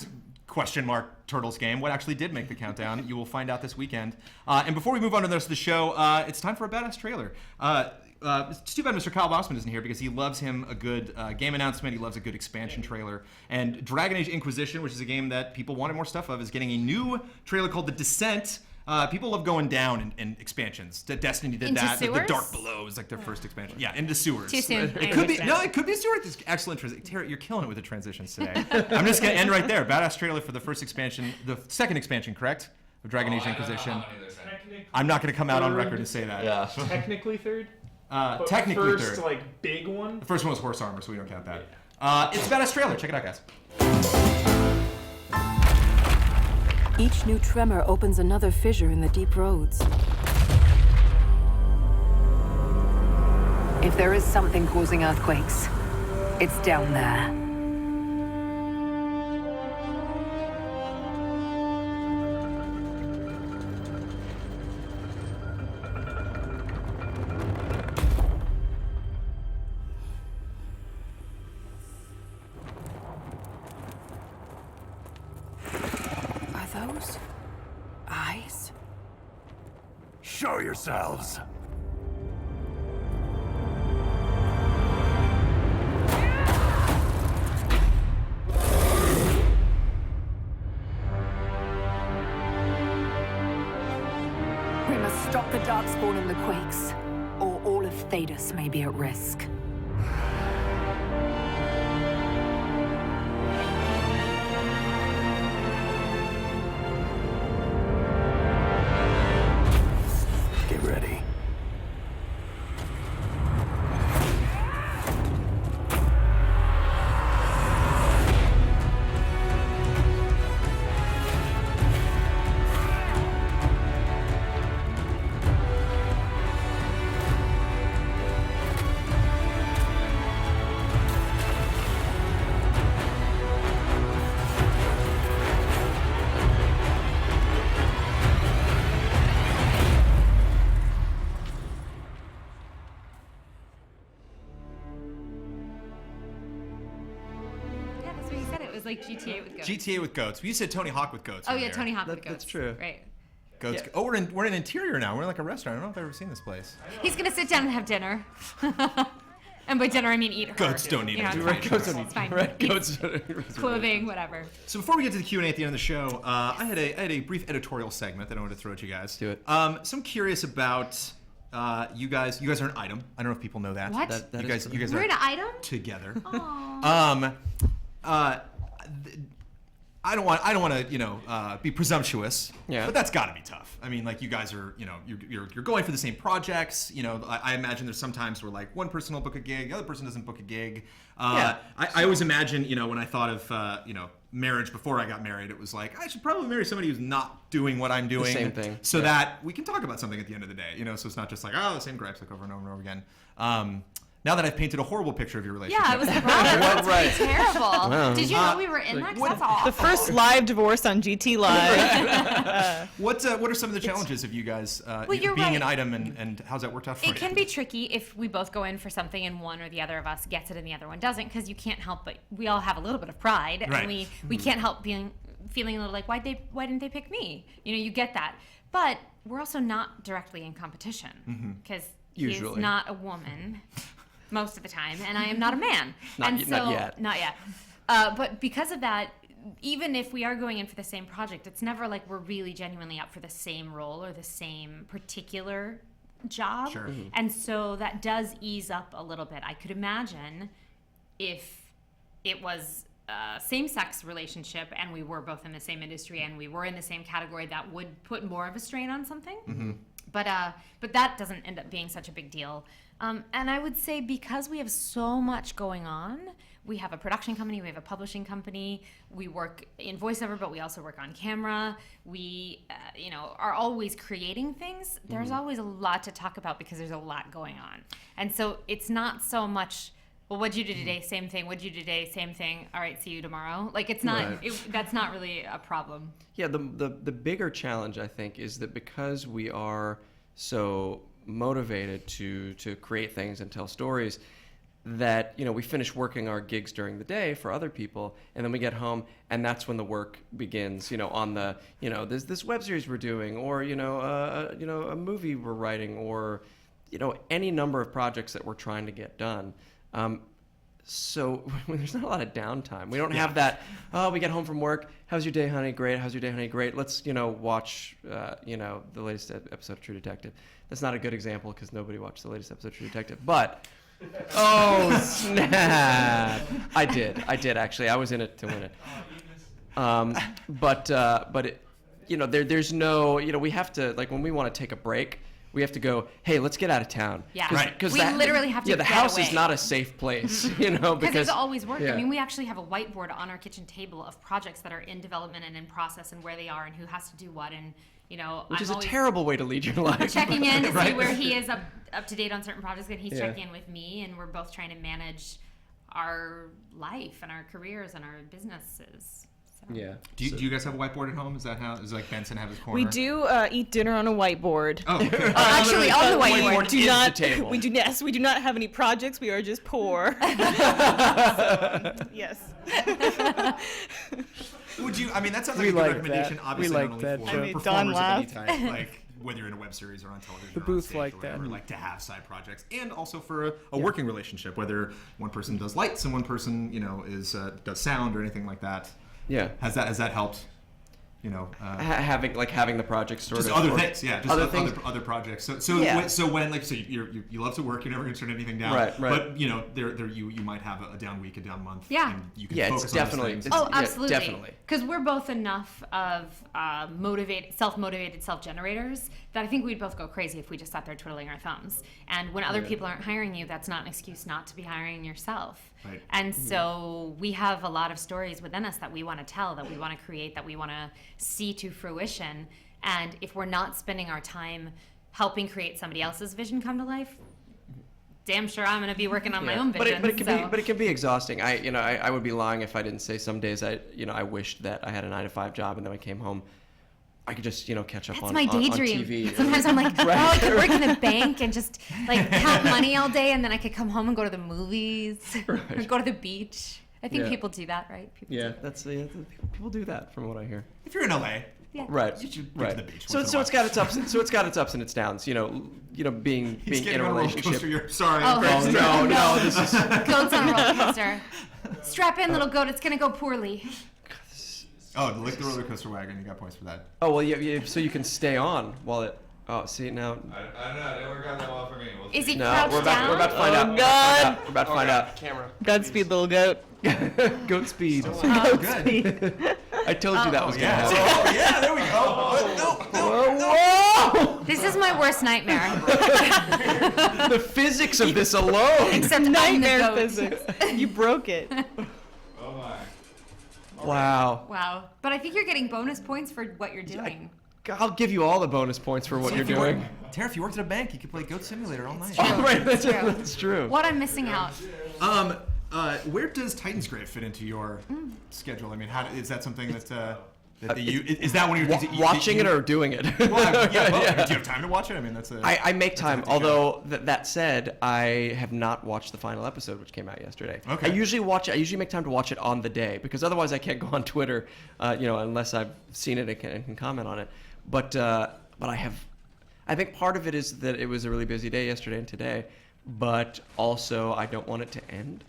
question mark Turtles game, what actually did make the countdown? You will find out this weekend. And before we move on to the rest of the show, it's time for a badass trailer. It's too bad Mr. Kyle Bossman isn't here because he loves him a good game announcement. He loves a good expansion trailer. And Dragon Age Inquisition, which is a game that people wanted more stuff of, is getting a new trailer called The Descent. People love going down in expansions. Destiny did Into that. The sewers? Dark Below is like their first expansion. Yeah, into sewers. Too soon. It could be it could be a sewer. It's excellent transition. Tara, you're killing it with the transitions today. I'm just gonna end right there. Badass trailer for the first expansion, the second expansion, correct? Of Dragon Age Inquisition. I'm not gonna come out on record and say that. Yeah. Technically third. But Technically first, third. like big one. The first one was horse armor, so we don't count that. It's a badass trailer. Check it out, guys. Each new tremor opens another fissure in the deep roads. If there is something causing earthquakes, it's down there. Are those eyes? Show yourselves. We must stop the Darkspawn and the Quakes, or all of Thedas may be at risk. Get ready. Yeah, that's what you said. It was like GTA with goats. GTA with goats. You said Tony Hawk with goats. Oh earlier. yeah, Tony Hawk with goats. That's true. Right. Goats. Oh, we're in interior now. We're in like a restaurant. I don't know if I've ever seen this place. He's gonna sit down and have dinner. And by dinner I mean eat her. Goats don't need You know, it. it's Right, fine. goats don't It's fine. Right, Eat goats. clothing, whatever. So before we get to the Q&A at the end of the show, I had a brief editorial segment that I wanted to throw at you guys. Do it. So I'm curious about you guys. You guys are an item. I don't know if people know that. What? That you is guys We're are an item? together. Aw. I don't want to be presumptuous, but that's got to be tough. I mean, like you guys are, you're going for the same projects. I imagine there's some times where like one person will book a gig, the other person doesn't book a gig. I always imagine, when I thought of marriage before I got married, it was like I should probably marry somebody who's not doing what I'm doing, the same thing, so that we can talk about something at the end of the day. So it's not just like the same gripes like over and over and over again. Now that I've painted a horrible picture of your relationship. Yeah, I was like, wow, that's right. Terrible. Wow. Did you know we were in that? That's awful. The first live divorce on GT Live. What are some of the challenges of you guys being an item, and how's that worked out for you? It can be tricky if we both go in for something and one or the other of us gets it and the other one doesn't, because you can't help but we all have a little bit of pride, and we can't help feeling a little like why didn't they pick me? You get that, but we're also not directly in competition because he's not a woman. Most of the time, and I am not a man. Not yet. But because of that, even if we are going in for the same project, it's never like we're really genuinely up for the same role or the same particular job. Sure. And so that does ease up a little bit. I could imagine if it was a same-sex relationship and we were both in the same industry and we were in the same category, that would put more of a strain on something. Mm-hmm. But that doesn't end up being such a big deal. And I would say because we have so much going on, we have a production company, we have a publishing company, we work in voiceover, but we also work on camera. We, are always creating things. There's always a lot to talk about because there's a lot going on. And so it's not so much, well, what'd you do today? Same thing. What'd you do today? Same thing. All right, see you tomorrow. Like it's not, that's not really a problem. Yeah, the bigger challenge, I think, is that because we are so motivated to create things and tell stories, that we finish working our gigs during the day for other people, and then we get home and that's when the work begins, on the there's this web series we're doing, or a movie we're writing, or any number of projects that we're trying to get done. So there's not a lot of downtime. We don't have that, we get home from work, how's your day, honey? Great. How's your day, honey? Great. Let's, watch, the latest episode of True Detective. That's not a good example because nobody watched the latest episode of True Detective. But, oh, snap. I did actually. I was in it to win it. But it, there's no, we have to, like when we want to take a break, we have to go, hey, let's get out of town. Yeah, right. Because we literally have to get away. The house is not a safe place, because there's always work. Yeah. I mean, we actually have a whiteboard on our kitchen table of projects that are in development and in process and where they are and who has to do what, and which is a terrible way to lead your life. Checking in to see where he is up to date on certain projects, and he's checking in with me, and we're both trying to manage our life and our careers and our businesses. So. Yeah. Do you guys have a whiteboard at home? Is that how? Is like Benson have his corner? We do eat dinner on a whiteboard. Oh, okay. Actually, on the whiteboard. We do not have any projects. We are just poor. Yes. Would you? I mean, that sounds like a good recommendation. That. Obviously, we like not that. only for performers of any type, like whether you're in a web series or on television. The or booth on stage like or whatever, that. like to have side projects, and also for a working relationship, whether one person does lights and one person, does sound or anything like that. Yeah. Has that helped? Having the project sort just of other things, yeah, just other things. other projects. So when you love to work, you're never going to turn anything down. Right. But you might have a down week, a down month. Yeah. And you can focus it's definitely. on those Oh, absolutely. Definitely. Because we're both enough of self-motivated self-generators that I think we'd both go crazy if we just sat there twiddling our thumbs. And when other people aren't hiring you, that's not an excuse not to be hiring yourself. Right. And so we have a lot of stories within us that we want to tell, that we want to create, that we want to see to fruition. And if we're not spending our time helping create somebody else's vision come to life, damn sure I'm going to be working on my own vision. But it can be exhausting. I would be lying if I didn't say some days I wished that I had a 9-to-5 job, and then I came home, I could just catch up on TV. Sometimes I'm like, I could work in a bank and just count money all day, and then I could come home and go to the movies or go to the beach. I think people do that, right? People do that, from what I hear. If you're in LA, right, you should get to the beach. So it's got its ups. So it's got its ups and its downs. Being in a relationship. Sorry. Oh no! This is goats on a roller coaster. Strap in, little goat. It's gonna go poorly. Oh, lick the roller coaster wagon. You got points for that. Oh well, yeah. So you can stay on while it. Oh, see now. I don't know. It didn't work out that well for me. We'll Is see. he No, crouched we're down? about to find out. Oh, God. We're about to find out. Camera. Godspeed, little goat. Goat speed. Oh, good. I told you that was gonna Yeah. happen. Oh, yeah, there we go. Whoa! This is my worst nightmare. The physics of this alone. Except Nightmare I'm the goat. physics. You broke it. Oh my. Wow. Wow. But I think you're getting bonus points for what you're doing. I'll give you all the bonus points for what you're doing. Tara, if you worked at a bank, you could play Goat Simulator all night. Oh, right, that's true. that's true. What I'm missing out. Where does Titan's Grave fit into your schedule? I mean, is that something that you is that one of your things that you, Watching it or doing it? Well, yeah, well, Yeah. do you have time to watch it? I mean, that's a. I make time, hectic although that said, I have not watched the final episode, which came out yesterday. Okay. I usually make time to watch it on the day, because otherwise I can't go on Twitter, unless I've seen it and can comment on it. But I think part of it is that it was a really busy day yesterday and today, but also I don't want it to end.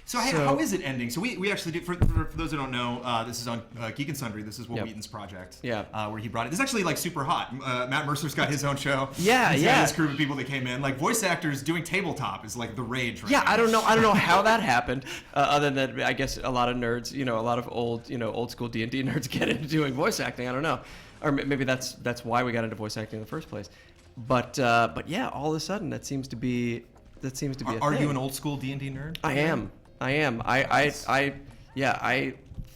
So how is it ending? So we actually did, for those who don't know, this is on Geek and Sundry. This is Will Yep. Wheaton's project. Yeah. Where he brought it. It's actually like super hot. Matt Mercer's got his own show. Yeah, He's yeah. got his crew of people that came in. Like voice actors doing tabletop is like the rage right Yeah, now. I don't know how that happened. Other than I guess a lot of nerds, a lot of old school D&D nerds get into doing voice acting. I don't know, or maybe that's why we got into voice acting in the first place. But yeah, all of a sudden that seems to be a Are thing. you an old school D&D nerd? I am. I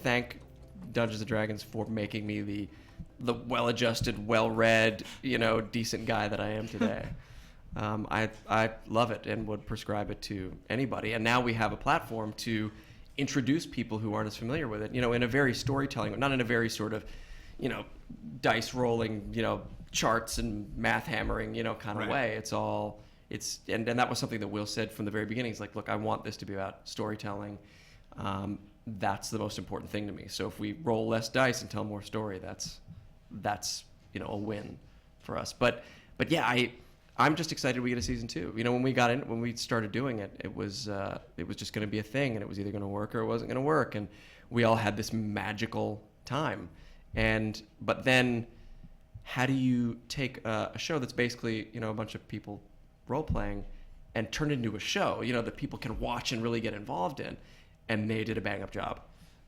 thank Dungeons and Dragons for making me the well-adjusted, well-read, decent guy that I am today. I love it and would prescribe it to anybody. And now we have a platform to introduce people who aren't as familiar with it, in a very storytelling, not in a very sort of, dice rolling, charts and math hammering, kind of way. And that was something that Will said from the very beginning. He's like, look, I want this to be about storytelling. That's the most important thing to me. So if we roll less dice and tell more story, that's a win for us. But yeah, I'm just excited we get a season 2. When we started doing it, it was just going to be a thing, and it was either going to work or it wasn't going to work, and we all had this magical time. But then, how do you take a show that's basically a bunch of people role playing and turn it into a show that people can watch and really get involved in? And they did a bang up job.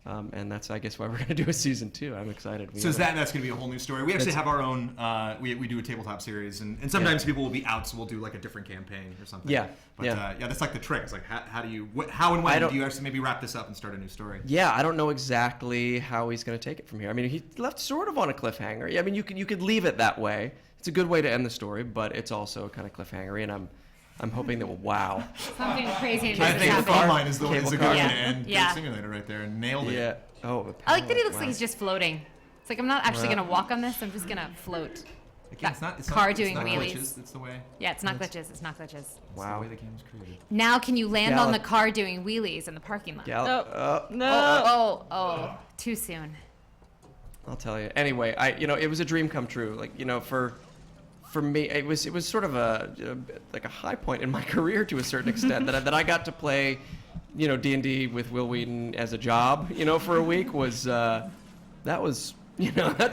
And that's, I guess, why we're going to do a season 2. I'm excited. So that's going to be a whole new story. We actually have our own. We do a tabletop series, and sometimes people will be out, so we'll do like a different campaign or something. Yeah. But that's like the trick. It's like how and when do you actually maybe wrap this up and start a new story? Yeah, I don't know exactly how he's going to take it from here. I mean, he left sort of on a cliffhanger. I mean, you could leave it that way. It's a good way to end the story, but it's also kind of cliffhangery, and I'm hoping that wow. Something crazy. I think the phone line is a good way to Yeah. end Yeah. Goat Simulator right there, and nailed it. Yeah. Oh. I like that he looks like he's just floating. It's like I'm not actually gonna walk on this. I'm just gonna float. Again, it's not doing not wheelies. glitches. It's the way. Yeah, it's not glitches. It's not glitches. Wow. The way the game was created. Now can you land Gallop. on the car doing wheelies in the parking lot? No. Oh, too soon. I'll tell you. Anyway, it was a dream come true. Like, for me, it was sort of a high point in my career to a certain extent that I got to play, D&D with Will Wheaton as a job, for a week was that's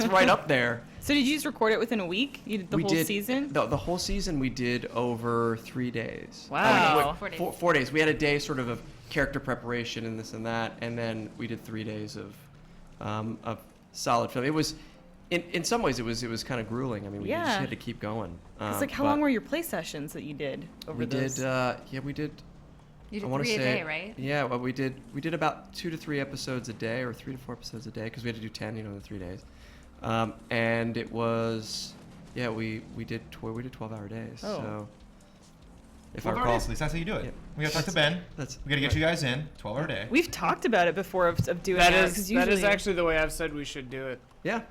right up there. So did you just record it within a week? You did the whole season? The whole season we did over 3 days. Wow. 4 days. 4 days. We had a day sort of character preparation and this and that, and then we did 3 days of solid film. It was, in some ways, it was kind of grueling. I mean, we just had to keep going. It's like, how long were your play sessions that you did over those? We did. You did I wanna 3 a say, day, right? Yeah, well, we did about 2 to 3 episodes a day, or 3 to 4 episodes a day, because we had to do 10, in the 3 days. And it was, we did 12-hour days. Oh. So if 12 I hour recall, days, at least that's how you do it. Yeah. We got to talk to Ben. We got to get you guys in 12-hour day. We've talked about it before of doing That that. is 'cause that is usually- actually the way I've said we should do it. yeah.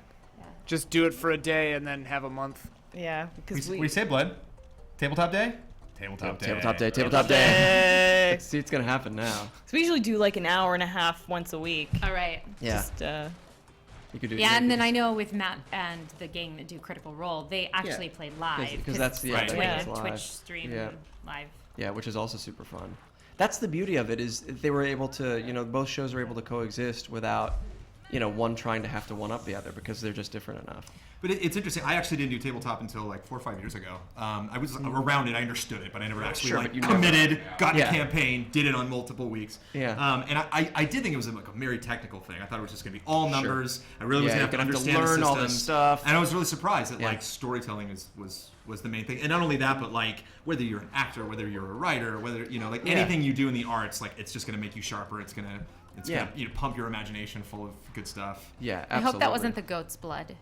Just do it for a day and then have a month. Yeah, because What do you say, Blood? Tabletop day? Tabletop day. Tabletop day. See, it's gonna happen now. So we usually do like an hour and a half once a week. All right. Yeah. Just, You could do. Yeah, and then I know with Matt and the gang that do Critical Role, they actually Yeah. play live. Because that's Right. that's Yeah. live. Twitch stream Yeah. live. Yeah, which is also super fun. That's the beauty of it, is they were able to, both shows are able to coexist without one trying to have to one up the other because they're just different enough. But it's interesting. I actually didn't do tabletop until like 4 or 5 years ago. I was around it. I understood it, but I never actually committed, got in a campaign, did it on multiple weeks. Yeah. And I did think it was a very technical thing. I thought it was just going to be all numbers. I really was going to have to understand learn the systems. all this stuff. And I was really surprised that like storytelling was the main thing. And not only that, but like whether you're an actor, whether you're a writer, whether like anything you do in the arts, like it's just going to make you sharper. It's gonna pump your imagination full of good stuff. Yeah, absolutely. I hope that wasn't the goat's blood.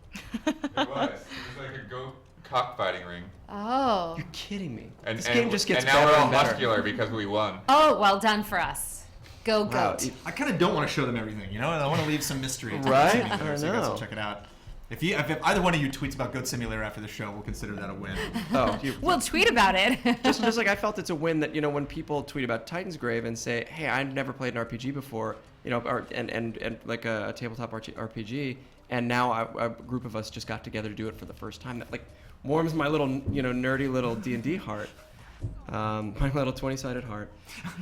It was. It was like a goat cockfighting ring. Oh. You're kidding me. And, this game just gets and now better we're all and better. muscular because we won. Oh, well done for us. Go Wow, goat. I kind of don't want to show them everything, and I want to leave some mystery. Right? So I you guys know. will check it out. If either one of you tweets about Goat Simulator after the show, we'll consider that a win. Oh, We'll tweet about it. just like I felt it's a win that when people tweet about Titan's Grave and say, "Hey, I've never played an RPG before," and like a tabletop RPG, and now a group of us just got together to do it for the first time. That like warms my little nerdy little D&D heart, my little 20-sided heart.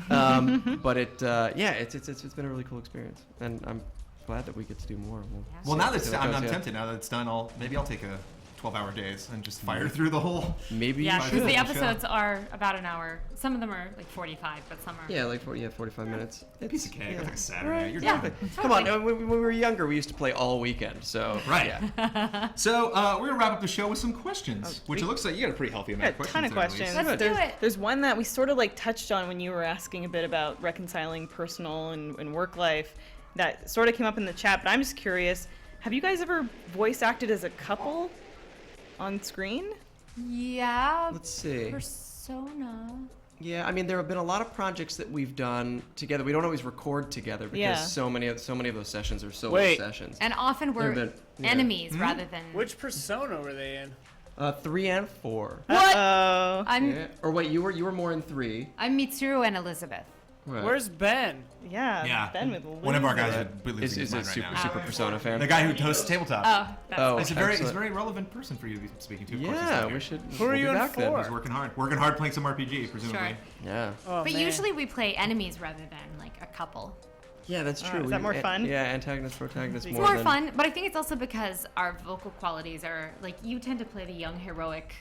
But it's been a really cool experience, and I'm glad that we get to do more. Well, now that I'm tempted. Now that it's done, maybe I'll take a 12-hour days and just fire through the whole. Maybe Yeah, you because should. the episodes are about an hour. Some of them are like 45, but some are. Yeah, like 45 minutes. A piece of cake. Yeah. Like a Saturday. Right, You're yeah. done. Come on, when we were younger, we used to play all weekend. So Right. Yeah. So we're gonna wrap up the show with some questions, which it looks like you got a pretty healthy amount of A questions. ton of there, Elyse. questions. Let's do it. There's one that we sort of like touched on when you were asking a bit about reconciling personal and work life. That sort of came up in the chat, but I'm just curious. Have you guys ever voice acted as a couple on screen? Yeah. Let's see. Persona. Yeah, I mean, there have been a lot of projects that we've done together. We don't always record together because so many of those sessions are solo sessions. And often we're enemies rather than. Which persona were they in? 3 and 4. What? I'm Yeah. Or wait, you were more in 3. I'm Mitsuru and Elizabeth. Right. Where's Ben? yeah, Ben with One of our guys Right. would is losing a his mind right super now. Persona fan? The guy who hosts tabletop. Oh, that's Oh, He's a excellent. very relevant person for you to be speaking to. Of course, he's Yeah, not we here. should. Who are we'll you be in back then. for? He's working hard playing some RPG, presumably. Sure. Yeah. Oh, But man. usually we play enemies rather than like a couple. Yeah, that's true. is that more fun? Yeah, antagonist, protagonist. It's more more than, fun, but I think it's also because our vocal qualities are like you tend to play the young heroic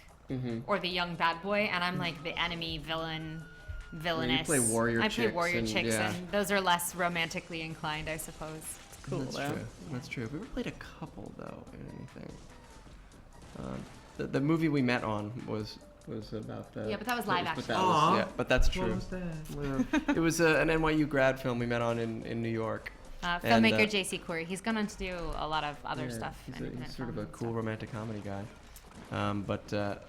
or the young bad boy, and I'm like the enemy villainess. you play warrior I play chicks warrior and- chicks, yeah. and those are less romantically inclined, I suppose. cool. That's though. true. That's true. We ever played a couple though in anything. The movie we met on was about that. Yeah, but that was live action. Yeah, but that's true. Yeah. It was an NYU grad film we met on in New York. And, Filmmaker J.C. Corey. He's gone on to do a lot of other stuff. He's, in he's sort of a film and cool stuff. romantic comedy guy.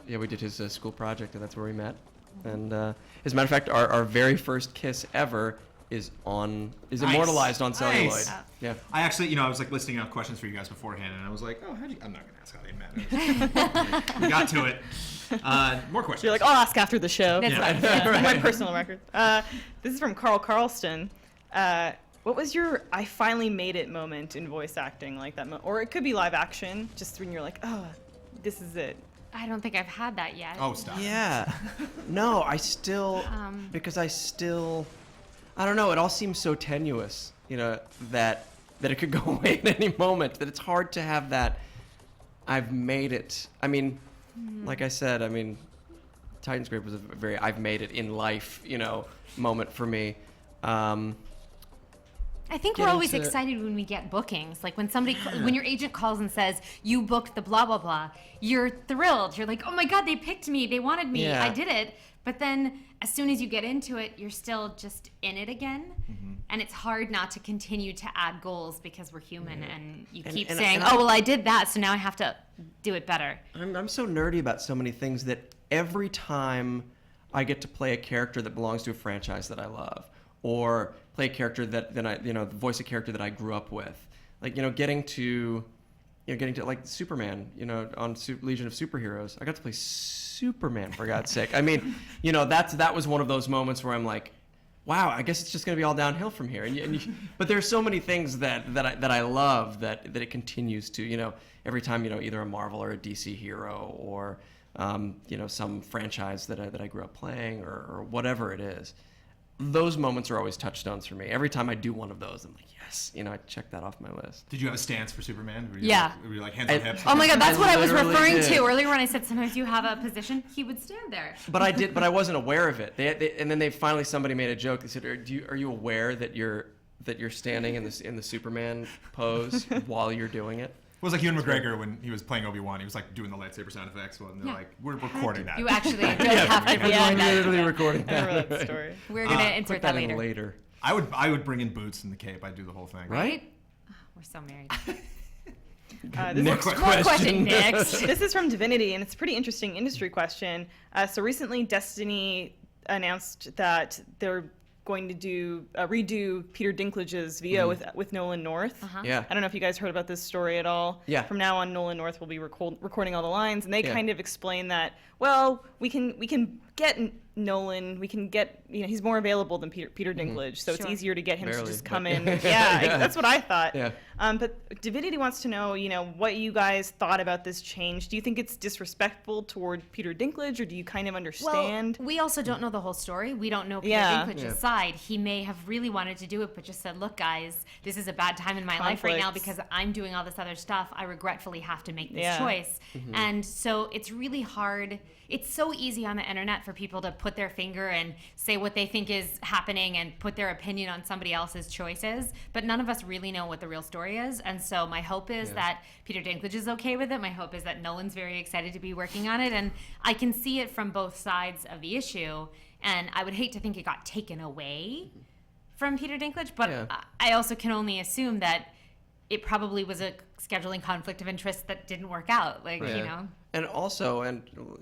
Yeah, we did his school project, and that's where we met. And as a matter of fact, our very first kiss ever is immortalized on celluloid. Nice. Yeah. I actually, I was like listing out questions for you guys beforehand, and I was like, I'm not gonna ask how they met. We got to it. More questions. You're like, I'll ask after the show. That's fine. Yeah, my personal record. This is from Carl Carlston. What was your I finally made it moment in voice acting like that? Or it could be live action, just when you're like, oh, this is it. I don't think I've had that yet. Oh, stop. Yeah. No, because I don't know, it all seems so tenuous, that it could go away at any moment, that it's hard to have that I've made it. I mean, like I said, Titan's Grave was a very I've made it in life, moment for me. I think we're always excited when we get bookings. Like when when your agent calls and says, you booked the blah, blah, blah, you're thrilled. You're like, oh my God, they picked me. They wanted me. Yeah. I did it. But then as soon as you get into it, you're still just in it again. And it's hard not to continue to add goals because we're human and you keep saying, oh, well, I did that, so now I have to do it better. I'm so nerdy about so many things that every time I get to play a character that belongs to a franchise that I love, or play a character that voice a character that I grew up with, like getting to like Superman, on Legion of Superheroes, I got to play Superman, for God's sake. I mean, that was one of those moments where I'm like, wow, I guess it's just going to be all downhill from here. But there's so many things that I love that it continues to, every time, either a Marvel or a DC hero or, some franchise that I grew up playing or whatever it is. those moments are always touchstones for me. Every time I do one of those, I'm like, yes, I check that off my list. Did you have a stance for Superman? Were you Yeah. Were you like hands on hips? Oh my God, that's what I was literally referring did. to earlier when I said sometimes you have a position. He would stand there. But I wasn't aware of it. And then somebody made a joke. They said, "Are you aware that you're standing in the Superman pose while you're doing it?" It was like Ewan McGregor when he was playing Obi-Wan. He was like doing the lightsaber sound effects. And they're like, "We're recording that." You actually don't have to record that. Literally recording I remember that. that story. We're going to insert Put that that in later. later. I would bring in boots and the cape. I'd do the whole thing. Right? We're so married. Next More question next. This is from Divinity, and it's a pretty interesting industry question. So recently, Destiny announced that they're going to redo Peter Dinklage's VO with Nolan North. Yeah. I don't know if you guys heard about this story at all. Yeah. From now on, Nolan North will be recording all the lines, and they Yeah. kind of explain that, well, we can get Nolan, we can get, he's more available than Peter Dinklage, so it's Sure. easier to get him to Barely, just come but- in. Yeah, that's what I thought. Yeah. But Divinity wants to know, what you guys thought about this change. Do you think it's disrespectful toward Peter Dinklage, or do you kind of understand? Well, we also don't know the whole story. We don't know Peter Yeah. Dinklage's Yeah. side. He may have really wanted to do it, but just said, look, guys, this is a bad time in my life right now Conflicts. because I'm doing all this other stuff. I regretfully have to make this Yeah. choice. And so it's really hard. It's so easy on the internet for people to put their finger and say what they think is happening and put their opinion on somebody else's choices, but none of us really know what the real story is. And so my hope is that Peter Dinklage is okay with it. My hope is that Nolan's very excited to be working on it. And I can see it from both sides of the issue. And I would hate to think it got taken away from Peter Dinklage, but Yeah. I also can only assume that it probably was a scheduling conflict of interest that didn't work out. And also,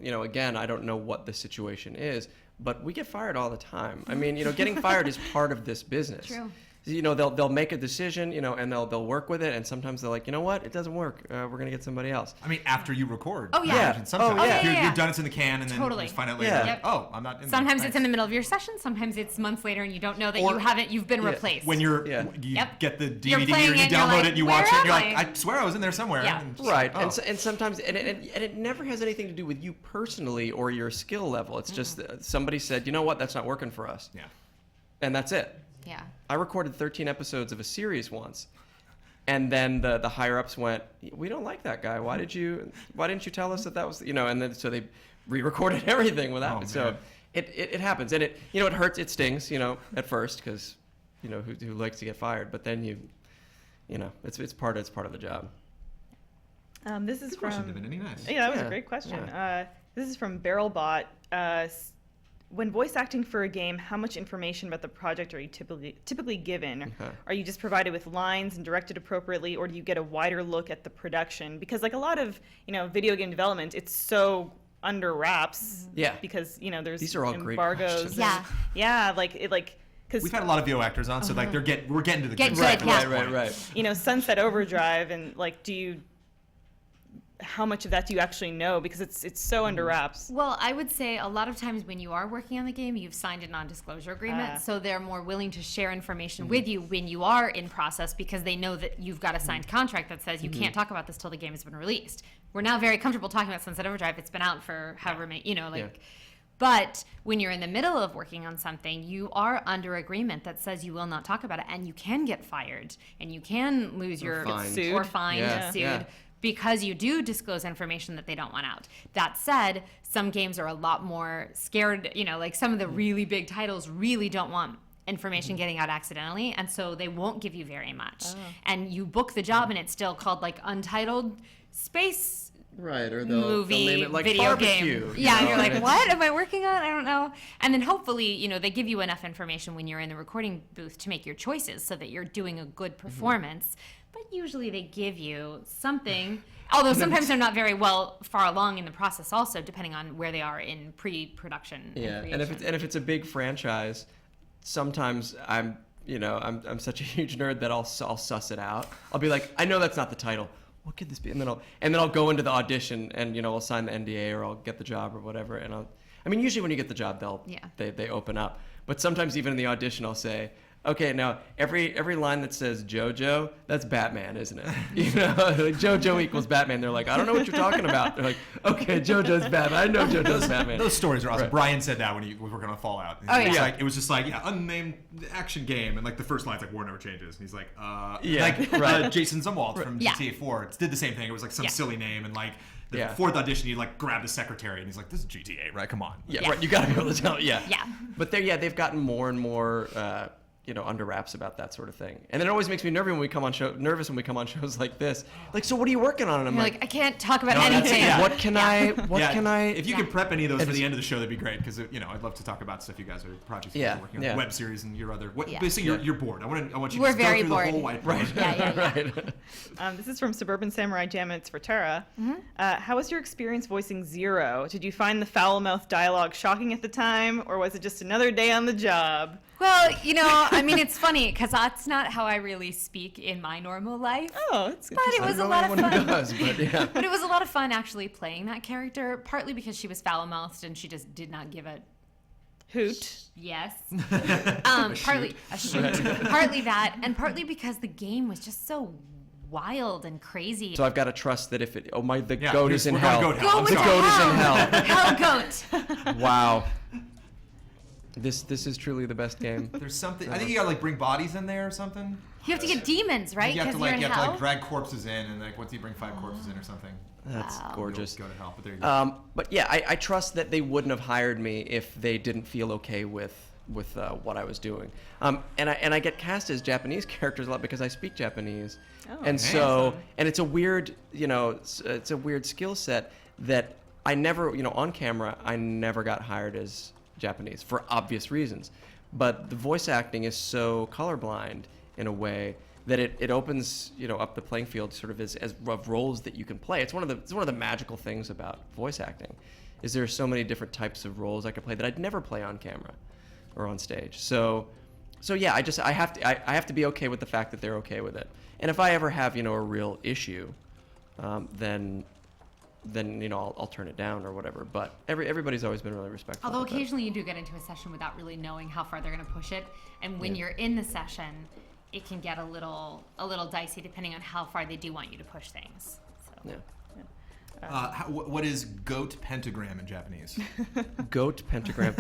again, I don't know what the situation is, but we get fired all the time. I mean, getting fired is part of this business. True. They'll make a decision, and they'll work with it, and sometimes they're like, you know what, it doesn't work. We're gonna get somebody else. I mean, after you record. Oh, yeah. Yeah. Sometimes Oh, yeah. You're done. It's in the can, and then Totally. you just find out later. Yeah. Like, Yep. oh, I'm not in. Sometimes there. it's in the middle of your session. Sometimes it's months later, and you don't know that Or- you've been Yeah. replaced. When you Yep. get the You're DVD playing or you it, you're download like, it, and you "Where watch it, and you're am like, I swear I was in there somewhere. Yeah. And just- Right, oh. and sometimes, and it never has anything to do with you personally or your skill level. It's just somebody said, you know what, that's not working for us, Yeah. and that's it. Yeah. I recorded 13 episodes of a series once, and then the higher ups went, we don't like that guy. Why didn't you tell us that was, and then so they re-recorded everything without Oh, it. So man. it happens, and it hurts, it stings, at first, because who likes to get fired, but then it's part of the job. This is Good question, from. Divinity. Nice. Yeah, that was a Yeah, great question. yeah. This is from BarrelBot. When voice acting for a game, how much information about the project are you typically given? Okay. Are you just provided with lines and directed appropriately, or do you get a wider look at the production? Because like a lot of video game development, it's so under wraps. Yeah. Because there's These are all great embargoes. questions. Yeah. Yeah, because We've had a lot of VO actors on, so like we're getting to the Get good good, stuff at yeah. this point. Right. Sunset Overdrive, and how much of that do you actually know? Because it's so under wraps. Well, I would say a lot of times when you are working on the game, you've signed a non-disclosure agreement, so they're more willing to share information with you when you are in process because they know that you've got a signed contract that says you can't talk about this till the game has been released. We're now very comfortable talking about Sunset Overdrive. It's been out for however many, Yeah. But when you're in the middle of working on something, you are under agreement that says you will not talk about it, and you can get fired, and you can lose your fined. Sued. or fined, Yeah, sued. yeah. Because you do disclose information that they don't want out. That said, some games are a lot more scared, like some of the really big titles really don't want information getting out accidentally, and so they won't give you very much. And you book the job and it's still called like Untitled Space Right, or movie, they'll name it like video barbecue. game. Yeah, and you're like, it's- what am I working on? I don't know. And then hopefully, they give you enough information when you're in the recording booth to make your choices so that you're doing a good performance. But usually they give you something, although sometimes they're not very far along in the process also, depending on where they are in pre-production. Yeah, and if it's a big franchise, sometimes I'm such a huge nerd that I'll suss it out. I'll be like, I know that's not the title. What could this be? And then I'll go into the audition and I'll sign the NDA or I'll get the job or whatever. And usually when you get the job, they open up. But sometimes even in the audition, I'll say, okay, now every line that says JoJo, that's Batman, isn't it? You know, like JoJo equals Batman. They're like, I don't know what you're talking about. They're like, okay, JoJo's Batman. I know JoJo's Batman. Those stories are awesome. Right. Brian said that when he was working on Fallout. Oh, It was yeah. like, it was just like, unnamed action game, and like the first line's like war never changes. And he's like, Yeah, like right. Jason Zumwalt from Yeah. GTA 4 did the same thing. It was like some Yeah. silly name, and like the Yeah. fourth audition, he like grabbed the secretary, and he's like, this is GTA, right? Come on. Yeah, Yeah. right. You gotta be able to tell. Yeah. Yeah. But they've gotten more and more, under wraps about that sort of thing. And it always makes me nervous when we come on shows like this. Like, so what are you working on? And I'm You're like, like, I can't talk about No, that's- anything. yeah. what can I? If you Yeah. could prep any of those for It's- the end of the show, that'd be great. Because I'd love to talk about stuff you guys are projects you Yeah, guys are working on, yeah. web series and your other. Yeah. Basically, you're bored. I want you We're to go very through bored. the whole white right, Yeah. right. This is from Suburban Samurai Jam, and it's for Tara. How was your experience voicing Zero? Did you find the foul-mouthed dialogue shocking at the time, or was it just another day on the job? Well, I mean, it's funny because that's not how I really speak in my normal life. Oh, it's good. But it I was don't a know lot of anyone who fun. does, but yeah. But it was a lot of fun actually playing that character, partly because she was foul-mouthed and she just did not give a Hoot. yes. Partly a shoot. Partly that, and partly because the game was just so wild and crazy. So I've got to trust that if the Yeah, goat we're is in going hell. goat hell. Go I'm with The the sorry. goat is in hell. hell. Hell goat. Wow. This is truly the best game. There's something. I think you gotta like bring bodies in there or something. You have to get demons, right? You have Because to you're like in you have to hell. like drag corpses in, and like once you bring 5 corpses in or something, That's Wow. gorgeous. Go to hell. But there you go. But yeah, I trust that they wouldn't have hired me if they didn't feel okay with what I was doing. And I get cast as Japanese characters a lot because I speak Japanese, and so and it's a weird it's a weird skill set that I never on camera I never got hired as Japanese for obvious reasons, but the voice acting is so colorblind in a way that it opens up the playing field sort of as of roles that you can play. It's one of the magical things about voice acting, is there are so many different types of roles I could play that I'd never play on camera or on stage. So yeah, I have to be okay with the fact that they're okay with it. And if I ever have a real issue, then I'll turn it down or whatever. But everybody's always been really respectful. Although about that. occasionally you do get into a session without really knowing how far they're going to push it, and when you're in the session, it can get a little dicey depending on how far they do want you to push things. So. Yeah. What is goat pentagram in Japanese? Goat pentagram.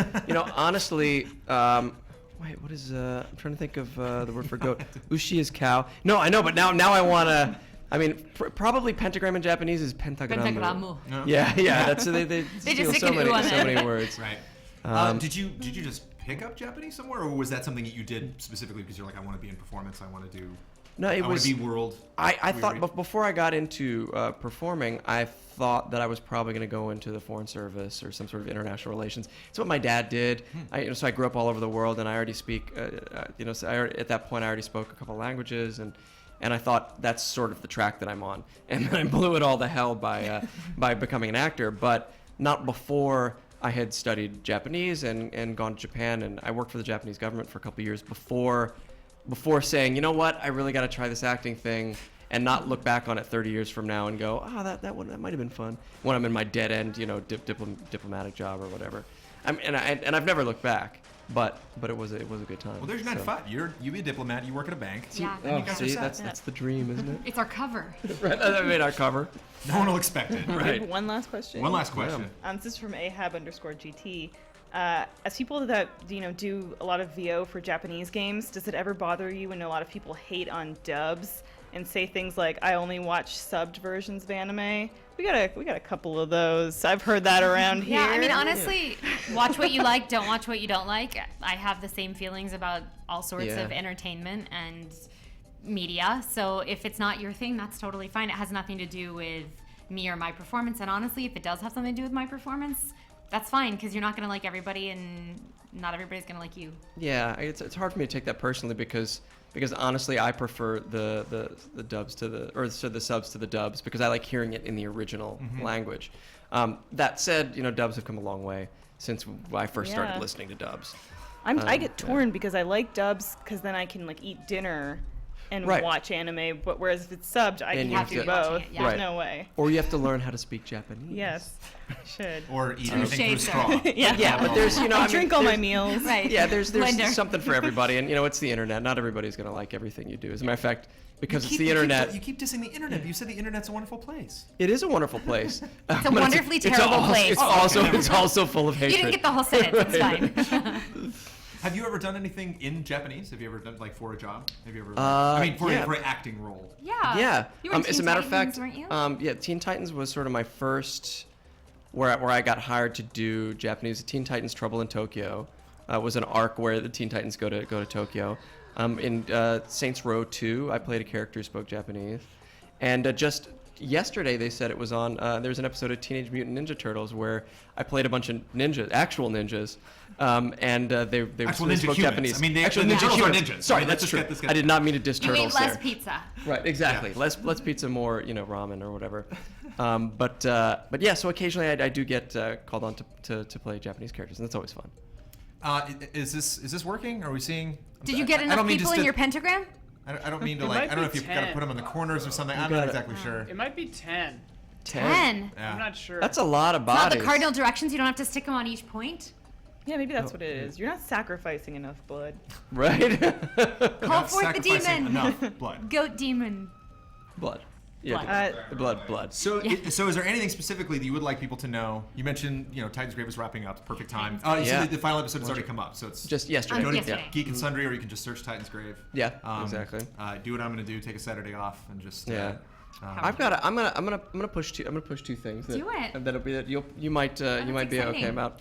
Honestly, wait, what is? I'm trying to think of the word for goat. Ushi is cow. No, I know, but now I want to. I mean, probably pentagram in Japanese is pentagramu. Pentagramu. Yeah. That's they steal stick so an many U on so it. many words. Right. Did you just pick up Japanese somewhere, or was that something that you did specifically because you're like, I want to be in performance, I want to do. No, I it want was. to be world. I thought weary? before I got into performing, I thought that I was probably going to go into the Foreign Service or some sort of international relations. It's what my dad did. So I grew up all over the world, and I already speak. So at that point, I already spoke a couple languages, and I thought that's sort of the track that I'm on. And then I blew it all to hell by becoming an actor, but not before I had studied Japanese and gone to Japan, and I worked for the Japanese government for a couple of years before saying, you know what, I really got to try this acting thing, and not look back on it 30 years from now and go, that might have been fun when I'm in my dead end, diplomatic job or whatever. And I've never looked back, but it was a good time. Well, there's your 9 to 5. You be a diplomat. You work at a bank. Yeah. And you guys are See, set. that's the dream, isn't it? It's our cover. Right, I made our cover. No one will expect it. I Right. have one last question. One last question. This is from ahab_GT. As people that do a lot of VO for Japanese games, does it ever bother you when a lot of people hate on dubs and say things like, "I only watch subbed versions of anime"? We got a couple of those. I've heard that around here. Yeah, I mean, honestly, watch what you like, don't watch what you don't like. I have the same feelings about all sorts Yeah. of entertainment and media. So if it's not your thing, that's totally fine. It has nothing to do with me or my performance. And honestly, if it does have something to do with my performance, that's fine, because you're not going to like everybody, and not everybody's going to like you. Yeah, it's hard for me to take that personally because honestly, I prefer the dubs to the subs to the dubs because I like hearing it in the original language. That said, dubs have come a long way since I first started listening to dubs. I get torn because I like dubs because then I can eat dinner and Right. watch anime, but whereas if it's subbed, I And can you have do to- both. Watching it, yeah. There's Right. no way. Or you have to learn how to speak Japanese. Yes, should. Or eat Touche, anything through a sir. straw. Yeah. But there's, you know, I drink all my meals. Right. Yeah, there's Blender. something for everybody, and you know, it's the internet. Not everybody's gonna like everything you do. As a matter of fact, because it's the internet, You keep dissing the internet. But you said the internet's a wonderful place. it is a wonderful place. It's a wonderfully terrible place. It's also full of You hatred. didn't get the whole sentence. It's fine. Have you ever done anything in Japanese? Have you ever done like for a job? Have you ever? For yeah. an acting role. Yeah. Yeah. You were in As a Teen matter of Titans, fact, weren't you? yeah, Teen Titans was sort of my first where I got hired to do Japanese. Teen Titans Trouble in Tokyo was an arc where the Teen Titans go to Tokyo. In Saints Row 2, I played a character who spoke Japanese, and just yesterday they said it was on. There's an episode of Teenage Mutant Ninja Turtles where I played a bunch of actual ninjas. And they Actual they ninja spoke humans. Japanese. I mean, the actual ninja ninja turtles are humans. ninjas. Sorry, I mean, that's let's true. just get this I did not mean to diss You ate turtles less there. pizza. Right, exactly. Yeah. Less pizza, more ramen or whatever. But yeah, so occasionally I do get called on to play Japanese characters, and that's always fun. Is this working? Are we seeing? Did you get I enough don't mean people just in to- your pentagram? I don't mean to It like. might I don't know be if you've got to 10. put them in the corners or something. I'm got not it. exactly sure. It might be 10. 10. Yeah. I'm not sure. That's a lot of Not bodies. the cardinal directions. You don't have to stick them on each point. Yeah, maybe that's what it is. You're not sacrificing enough blood. Right? Call Not forth the sacrificing demon. enough blood. Goat demon. Blood. Yeah. Blood. The blood. So, so is there anything specifically that you would like people to know? You mentioned, Titan's Grave is wrapping up. Perfect time. You Yeah. said the final episode has already come up, so it's Just yesterday. go to yesterday. Geek and Sundry, or you can just search Titan's Grave. Yeah, exactly. Do what I'm going to do. Take a Saturday off and just. Yeah. I'm gonna push two things. Do it. That'll be that you might be exciting. okay about.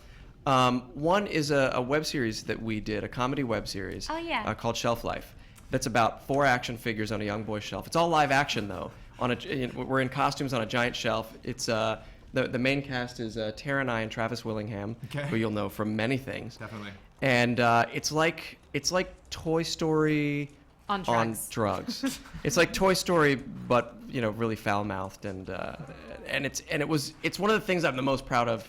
One is a web series that we did, a comedy web series. Oh, yeah. Called Shelf Life. That's about 4 action figures on a young boy's shelf. It's all live action though. We're in costumes on a giant shelf. It's the main cast is Tara and I and Travis Willingham, Okay. who you'll know from many things. Definitely. And it's like Toy Story On drugs. It's like Toy Story, but really foul-mouthed, and it's one of the things I'm the most proud of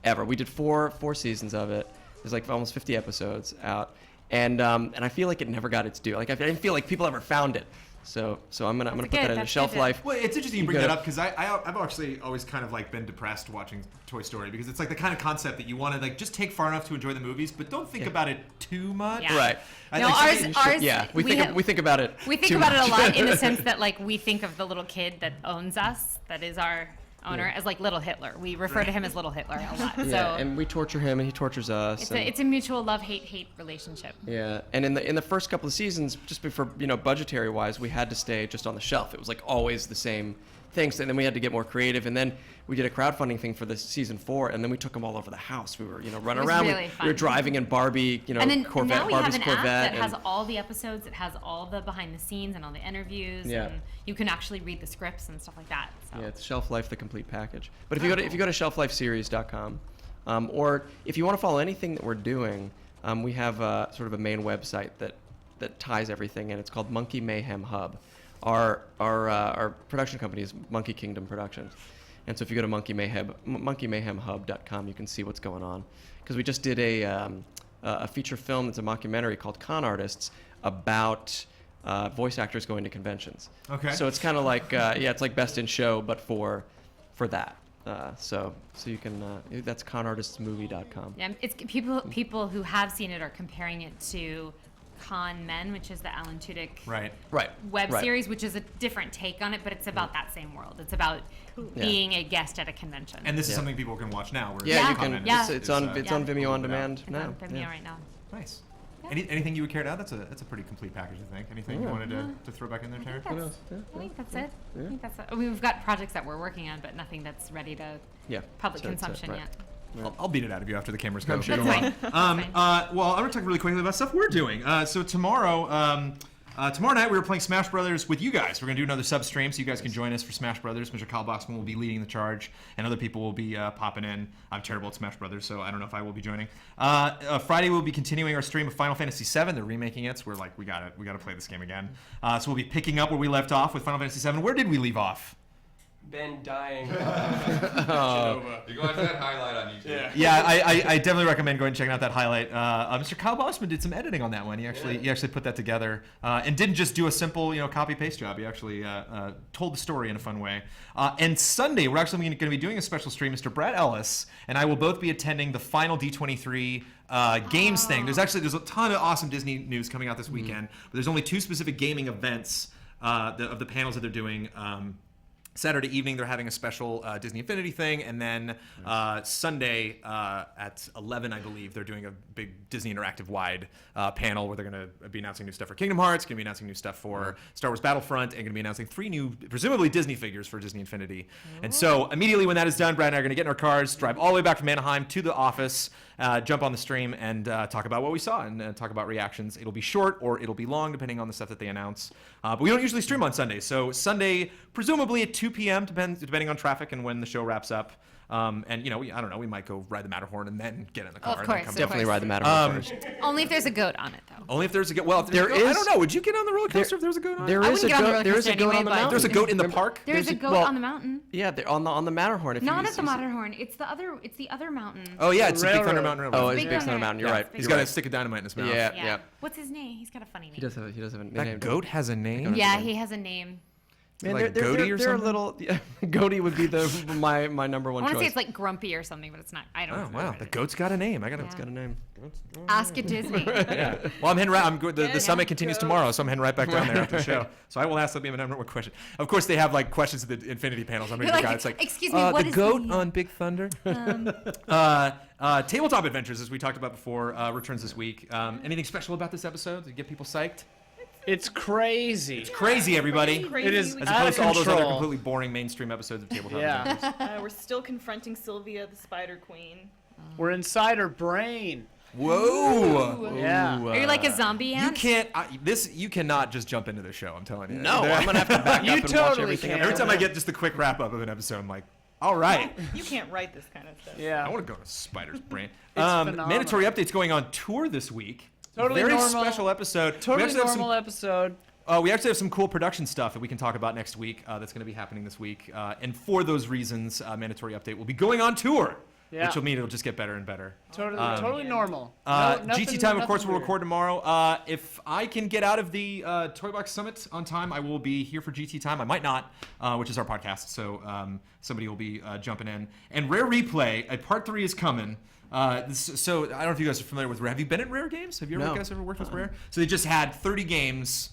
ever. We did four seasons of it. There's like almost 50 episodes out, and I feel like it never got its due. Like I didn't feel like people ever found it. So I'm gonna put that in the shelf life. Well, it's interesting you bring that up because I've actually always kind of like been depressed watching Toy Story because it's like the kind of concept that you want to like just take far enough to enjoy the movies, but don't think about it too much. Yeah. Right. No, ours. Yeah, we think about it. We think too about it a much. lot in the sense that like we think of the little kid that owns us, that is our owner, as like little Hitler. We refer to him as little Hitler a lot. Yeah, So and we torture him, and he tortures us. it's a mutual love-hate relationship. Yeah, and in the first couple of seasons, just for budgetary wise, we had to stay just on the shelf. It was like always the same things, and then we had to get more creative. And then we did a crowdfunding thing for the season 4, and then we took them all over the house. We were running around. really We fun. were driving in Barbie, And then Corvette, now we Barbie's have an Corvette. app that and, has all the episodes. It has all the behind the scenes and all the interviews. Yeah. And you can actually read the scripts and stuff like that. So. Yeah, it's Shelf Life, the complete package. But if you go to shelflifeseries.com, or if you want to follow anything that we're doing, we have sort of a main website that ties everything in. It's called Monkey Mayhem Hub. Our production company is Monkey Kingdom Productions, and so if you go to monkeymayhemhub.com, you can see what's going on. Because we just did a feature film that's a mockumentary called Con Artists about voice actors going to conventions. Okay. So it's kind of like it's like Best in Show, but for that. So you can that's conartistsmovie.com. Yeah, it's people who have seen it are comparing it to Con Men, which is the Alan Tudyk Right. web series, which is a different take on it, but it's about that same world. It's about being a guest at a convention. And this is something people can watch now. Where Yeah, Yeah. you can. Yeah. It's on Vimeo on demand It's now. on Vimeo right now. Nice. Anything you would care to add? That's a pretty complete package, I think. Anything you wanted to throw back in there, Tara? I think that's it. I think that's it. I mean, we've got projects that we're working on, but nothing that's ready to public So it's, consumption right. yet. I'll beat it out of you after the cameras go. I'm sure Don't That's worry. fine. Well, I'm going to talk really quickly about stuff we're doing. So tomorrow night we're playing Smash Brothers with you guys. We're going to do another sub stream, so you guys can join us for Smash Brothers. Mr. Kyle Boxman will be leading the charge, and other people will be popping in. I'm terrible at Smash Brothers, so I don't know if I will be joining. Friday we'll be continuing our stream of Final Fantasy VII. They're remaking it, so we're like, we got to play this game again. So we'll be picking up where we left off with Final Fantasy VII. Where did we leave off? Ben dying. You can watch that highlight on YouTube. Yeah, I definitely recommend going and checking out that highlight. Mr. Kyle Bossman did some editing on that one. He actually put that together and didn't just do a simple copy paste job. He actually told the story in a fun way. And Sunday we're actually going to be doing a special stream. Mr. Brad Ellis and I will both be attending the final D23 games thing. There's a ton of awesome Disney news coming out this weekend, but there's only 2 specific gaming events of the panels that they're doing. Saturday evening, they're having a special Disney Infinity thing, and then Sunday at 11, I believe, they're doing a big Disney Interactive wide panel where they're going to be announcing new stuff for Kingdom Hearts, going to be announcing new stuff for Star Wars Battlefront, and going to be announcing 3 new, presumably Disney figures for Disney Infinity. And so immediately when that is done, Brad and I are going to get in our cars, drive all the way back from Anaheim to the office, jump on the stream, and talk about what we saw and talk about reactions. It'll be short or it'll be long, depending on the stuff that they announce. But we don't usually stream on Sunday, so Sunday, presumably at 2 p.m., depending on traffic and when the show wraps up. And I don't know, we might go ride the Matterhorn and then get in the car. Of and course, then come Definitely back. ride the Matterhorn first. Only if there's a goat on it, though. Only if there's a goat. Well, if There there's a goat, I is- don't know. Would you get on the roller coaster if there was a goat on it? There I is a wouldn't get on the goat. roller There is a coaster goat on anyway, the but- mountain. There's a goat in the park? There's a goat well, on the mountain. Yeah, they're on the Matterhorn. Not at the Matterhorn. It's the other mountain. Oh, yeah, it's a Big Railroad. Thunder Mountain Railroad. Oh, it's Big Big Thunder. Thunder Mountain. You're Yeah, right. it's He's Big got Thunder. a stick of dynamite in his mouth. Yeah, Yeah. yeah. What's his name? He's got a funny name. He does have a name. That goat has a name? Yeah, he has a name. Man, Like they're Goaty or they're a something? little. Goaty would be my number I one want to say choice. it's like Grumpy or something, but it's not. I don't Oh, remember wow. what The it is. goat's got a name. I got to. Yeah. Got a name. Ask a Disney. Yeah. Well, I'm heading right. The summit continues tomorrow, so I'm heading right back down there after the show. So I will ask them my number one question. Of course, they have like questions at the Infinity panels. I'm You're the like, guy. It's like, "Excuse me, what the is goat the-" on Big Thunder? Tabletop Adventures, as we talked about before, returns this week. Anything special about this episode to get people psyched? It's crazy. Crazy, everybody. Crazy. It is As out of opposed to all those other control. completely boring mainstream episodes of Tabletop Yeah. Adventures. We're still confronting Sylvia, the Spider Queen. We're inside her brain. Whoa. Yeah. Are you like a zombie You ant? can't. You cannot just jump into the show. I'm telling you. No, I'm gonna have to back You up and watch totally everything. can. Every time I get just a quick wrap up of an episode, I'm like, all right. You can't write this kind of stuff. Yeah. I want to go to Spider's brain. phenomenal. Mandatory updates going on tour this week. Totally Very normal. special episode. We Totally actually have normal episode. we actually have some cool production stuff that we can talk about next week. That's going to be happening this week. And for those reasons, Mandatory Update will be going on tour, Yeah. which will mean it'll just get better and better. Totally normal. GT time, of course, nothing we'll weird. record tomorrow. If I can get out of the Toy Box Summit on time, I will be here for GT time. I might not, which is our podcast. So somebody will be jumping in. And Rare Replay, part 3 is coming. So I don't know if you guys are familiar with Rare. Have you been at Rare Games? Have you No. guys ever worked with Rare? So they just had 30 games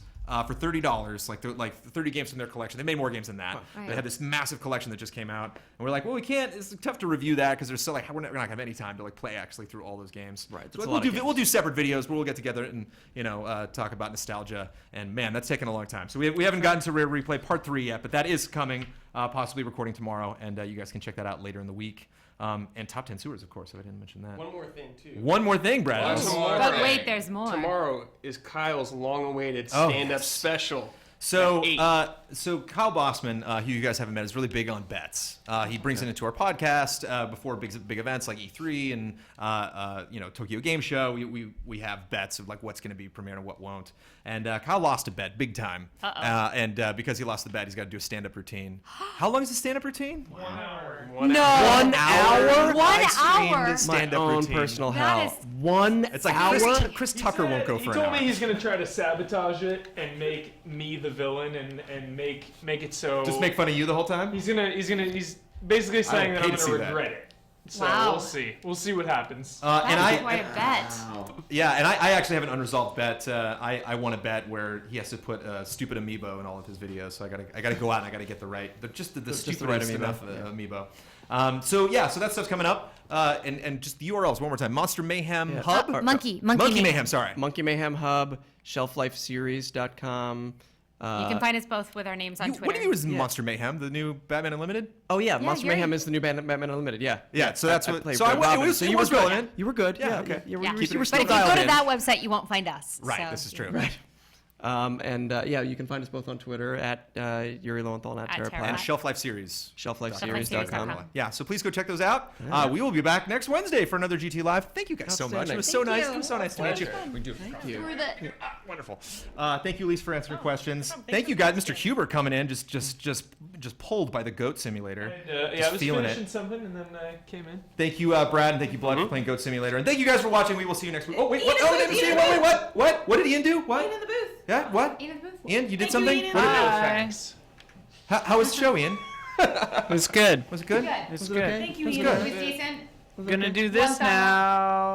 for $30, like 30 games from their collection. They made more games than that. Right. They had this massive collection that just came out, and we're like, well, we can't. It's tough to review that because there's still like we're not gonna have any time to like play actually through all those games. Right, So that's a we'll lot of do games. do separate videos where we'll get together and talk about nostalgia. And man, that's taken a long time. So we haven't gotten to Rare Replay Part 3 yet, but that is coming. Possibly recording tomorrow, and you guys can check that out later in the week. And Top 10 Sewers, of course, if I didn't mention that. One more thing, too. One more thing, Brad. Well, Ellis. tomorrow- But wait, there's more. Tomorrow is Kyle's long-awaited Oh, stand-up yes. special. So, At 8. so Kyle Bossman, who you guys haven't met, is really big on bets. He brings it into our podcast before big events like E3 and Tokyo Game Show. We have bets of like what's going to be premiered and what won't. And Kyle lost a bet big time. And because he lost the bet, he's got to do a stand-up routine. How long is the stand-up routine? 1 hour. One One hour. One Live streamed hour. My stand-up own routine. personal That hell. is- 1 It's like hour. Chris Tucker won't go He for an told hour. me he's gonna try to sabotage it and make me the villain and make it so. Just make fun of you the whole time? He's basically saying that hate I'm to see gonna that. regret it. So Wow. we'll see. We'll see what happens. And That's quite a bet. Yeah, and I actually have an unresolved bet. I won a bet where he has to put stupid amiibo in all of his videos. So I gotta go out and I gotta get the right, the stupidest right enough amiibo. amiibo. So that stuff's coming up. And just the URLs one more time: Monster Mayhem Hub, Monkey Mayhem. Sorry. Monkey Mayhem Hub, shelflifeseries.com. You can find us both with our names on Twitter. What do you use Monster Mayhem, the new Batman Unlimited? Oh yeah, Monster Yuri. Mayhem is the new Batman Unlimited. Yeah. Yeah, so that's what. played So Red Robin. it was good. relevant. You were good. Yeah, Yeah. okay. You were, Yeah. you But were if still you go dialed to in. that website, you won't find us. Right, so. this is true. Right. You can find us both on Twitter at Yuri Lowenthal and at At Terra And Terra. Shelf Life Series. Shelflifeseries.com. Shelflifeseries.com. Yeah, so please go check those out. We will be back next Wednesday for another GT Live. Thank you guys so much. Outstanding. It was so Thank nice. you. It was so nice to meet you. Thank you. Through the Wonderful. Thank you, Elyse, for answering questions. Thank you, guys. Mr. Huber coming in, just pulled by the Goat Simulator. And, I was finishing something, and then I came in. Thank you, Brad, and thank you, Blood, for playing Goat Simulator. And thank you guys for watching. We will see you next week. Oh, wait, what? Oh, I didn't see you. Wait, what? What did Ian do? What? Ian in the booth. Yeah, what? Ian in the booth. Ian, you did Thank something? you, Ian. What did- Thanks. How was the show, Ian? It was good. Was it good? Good. It's Was it good. okay? Thank you, It was Ian. good. It was decent. Gonna do this One thumbs up. now.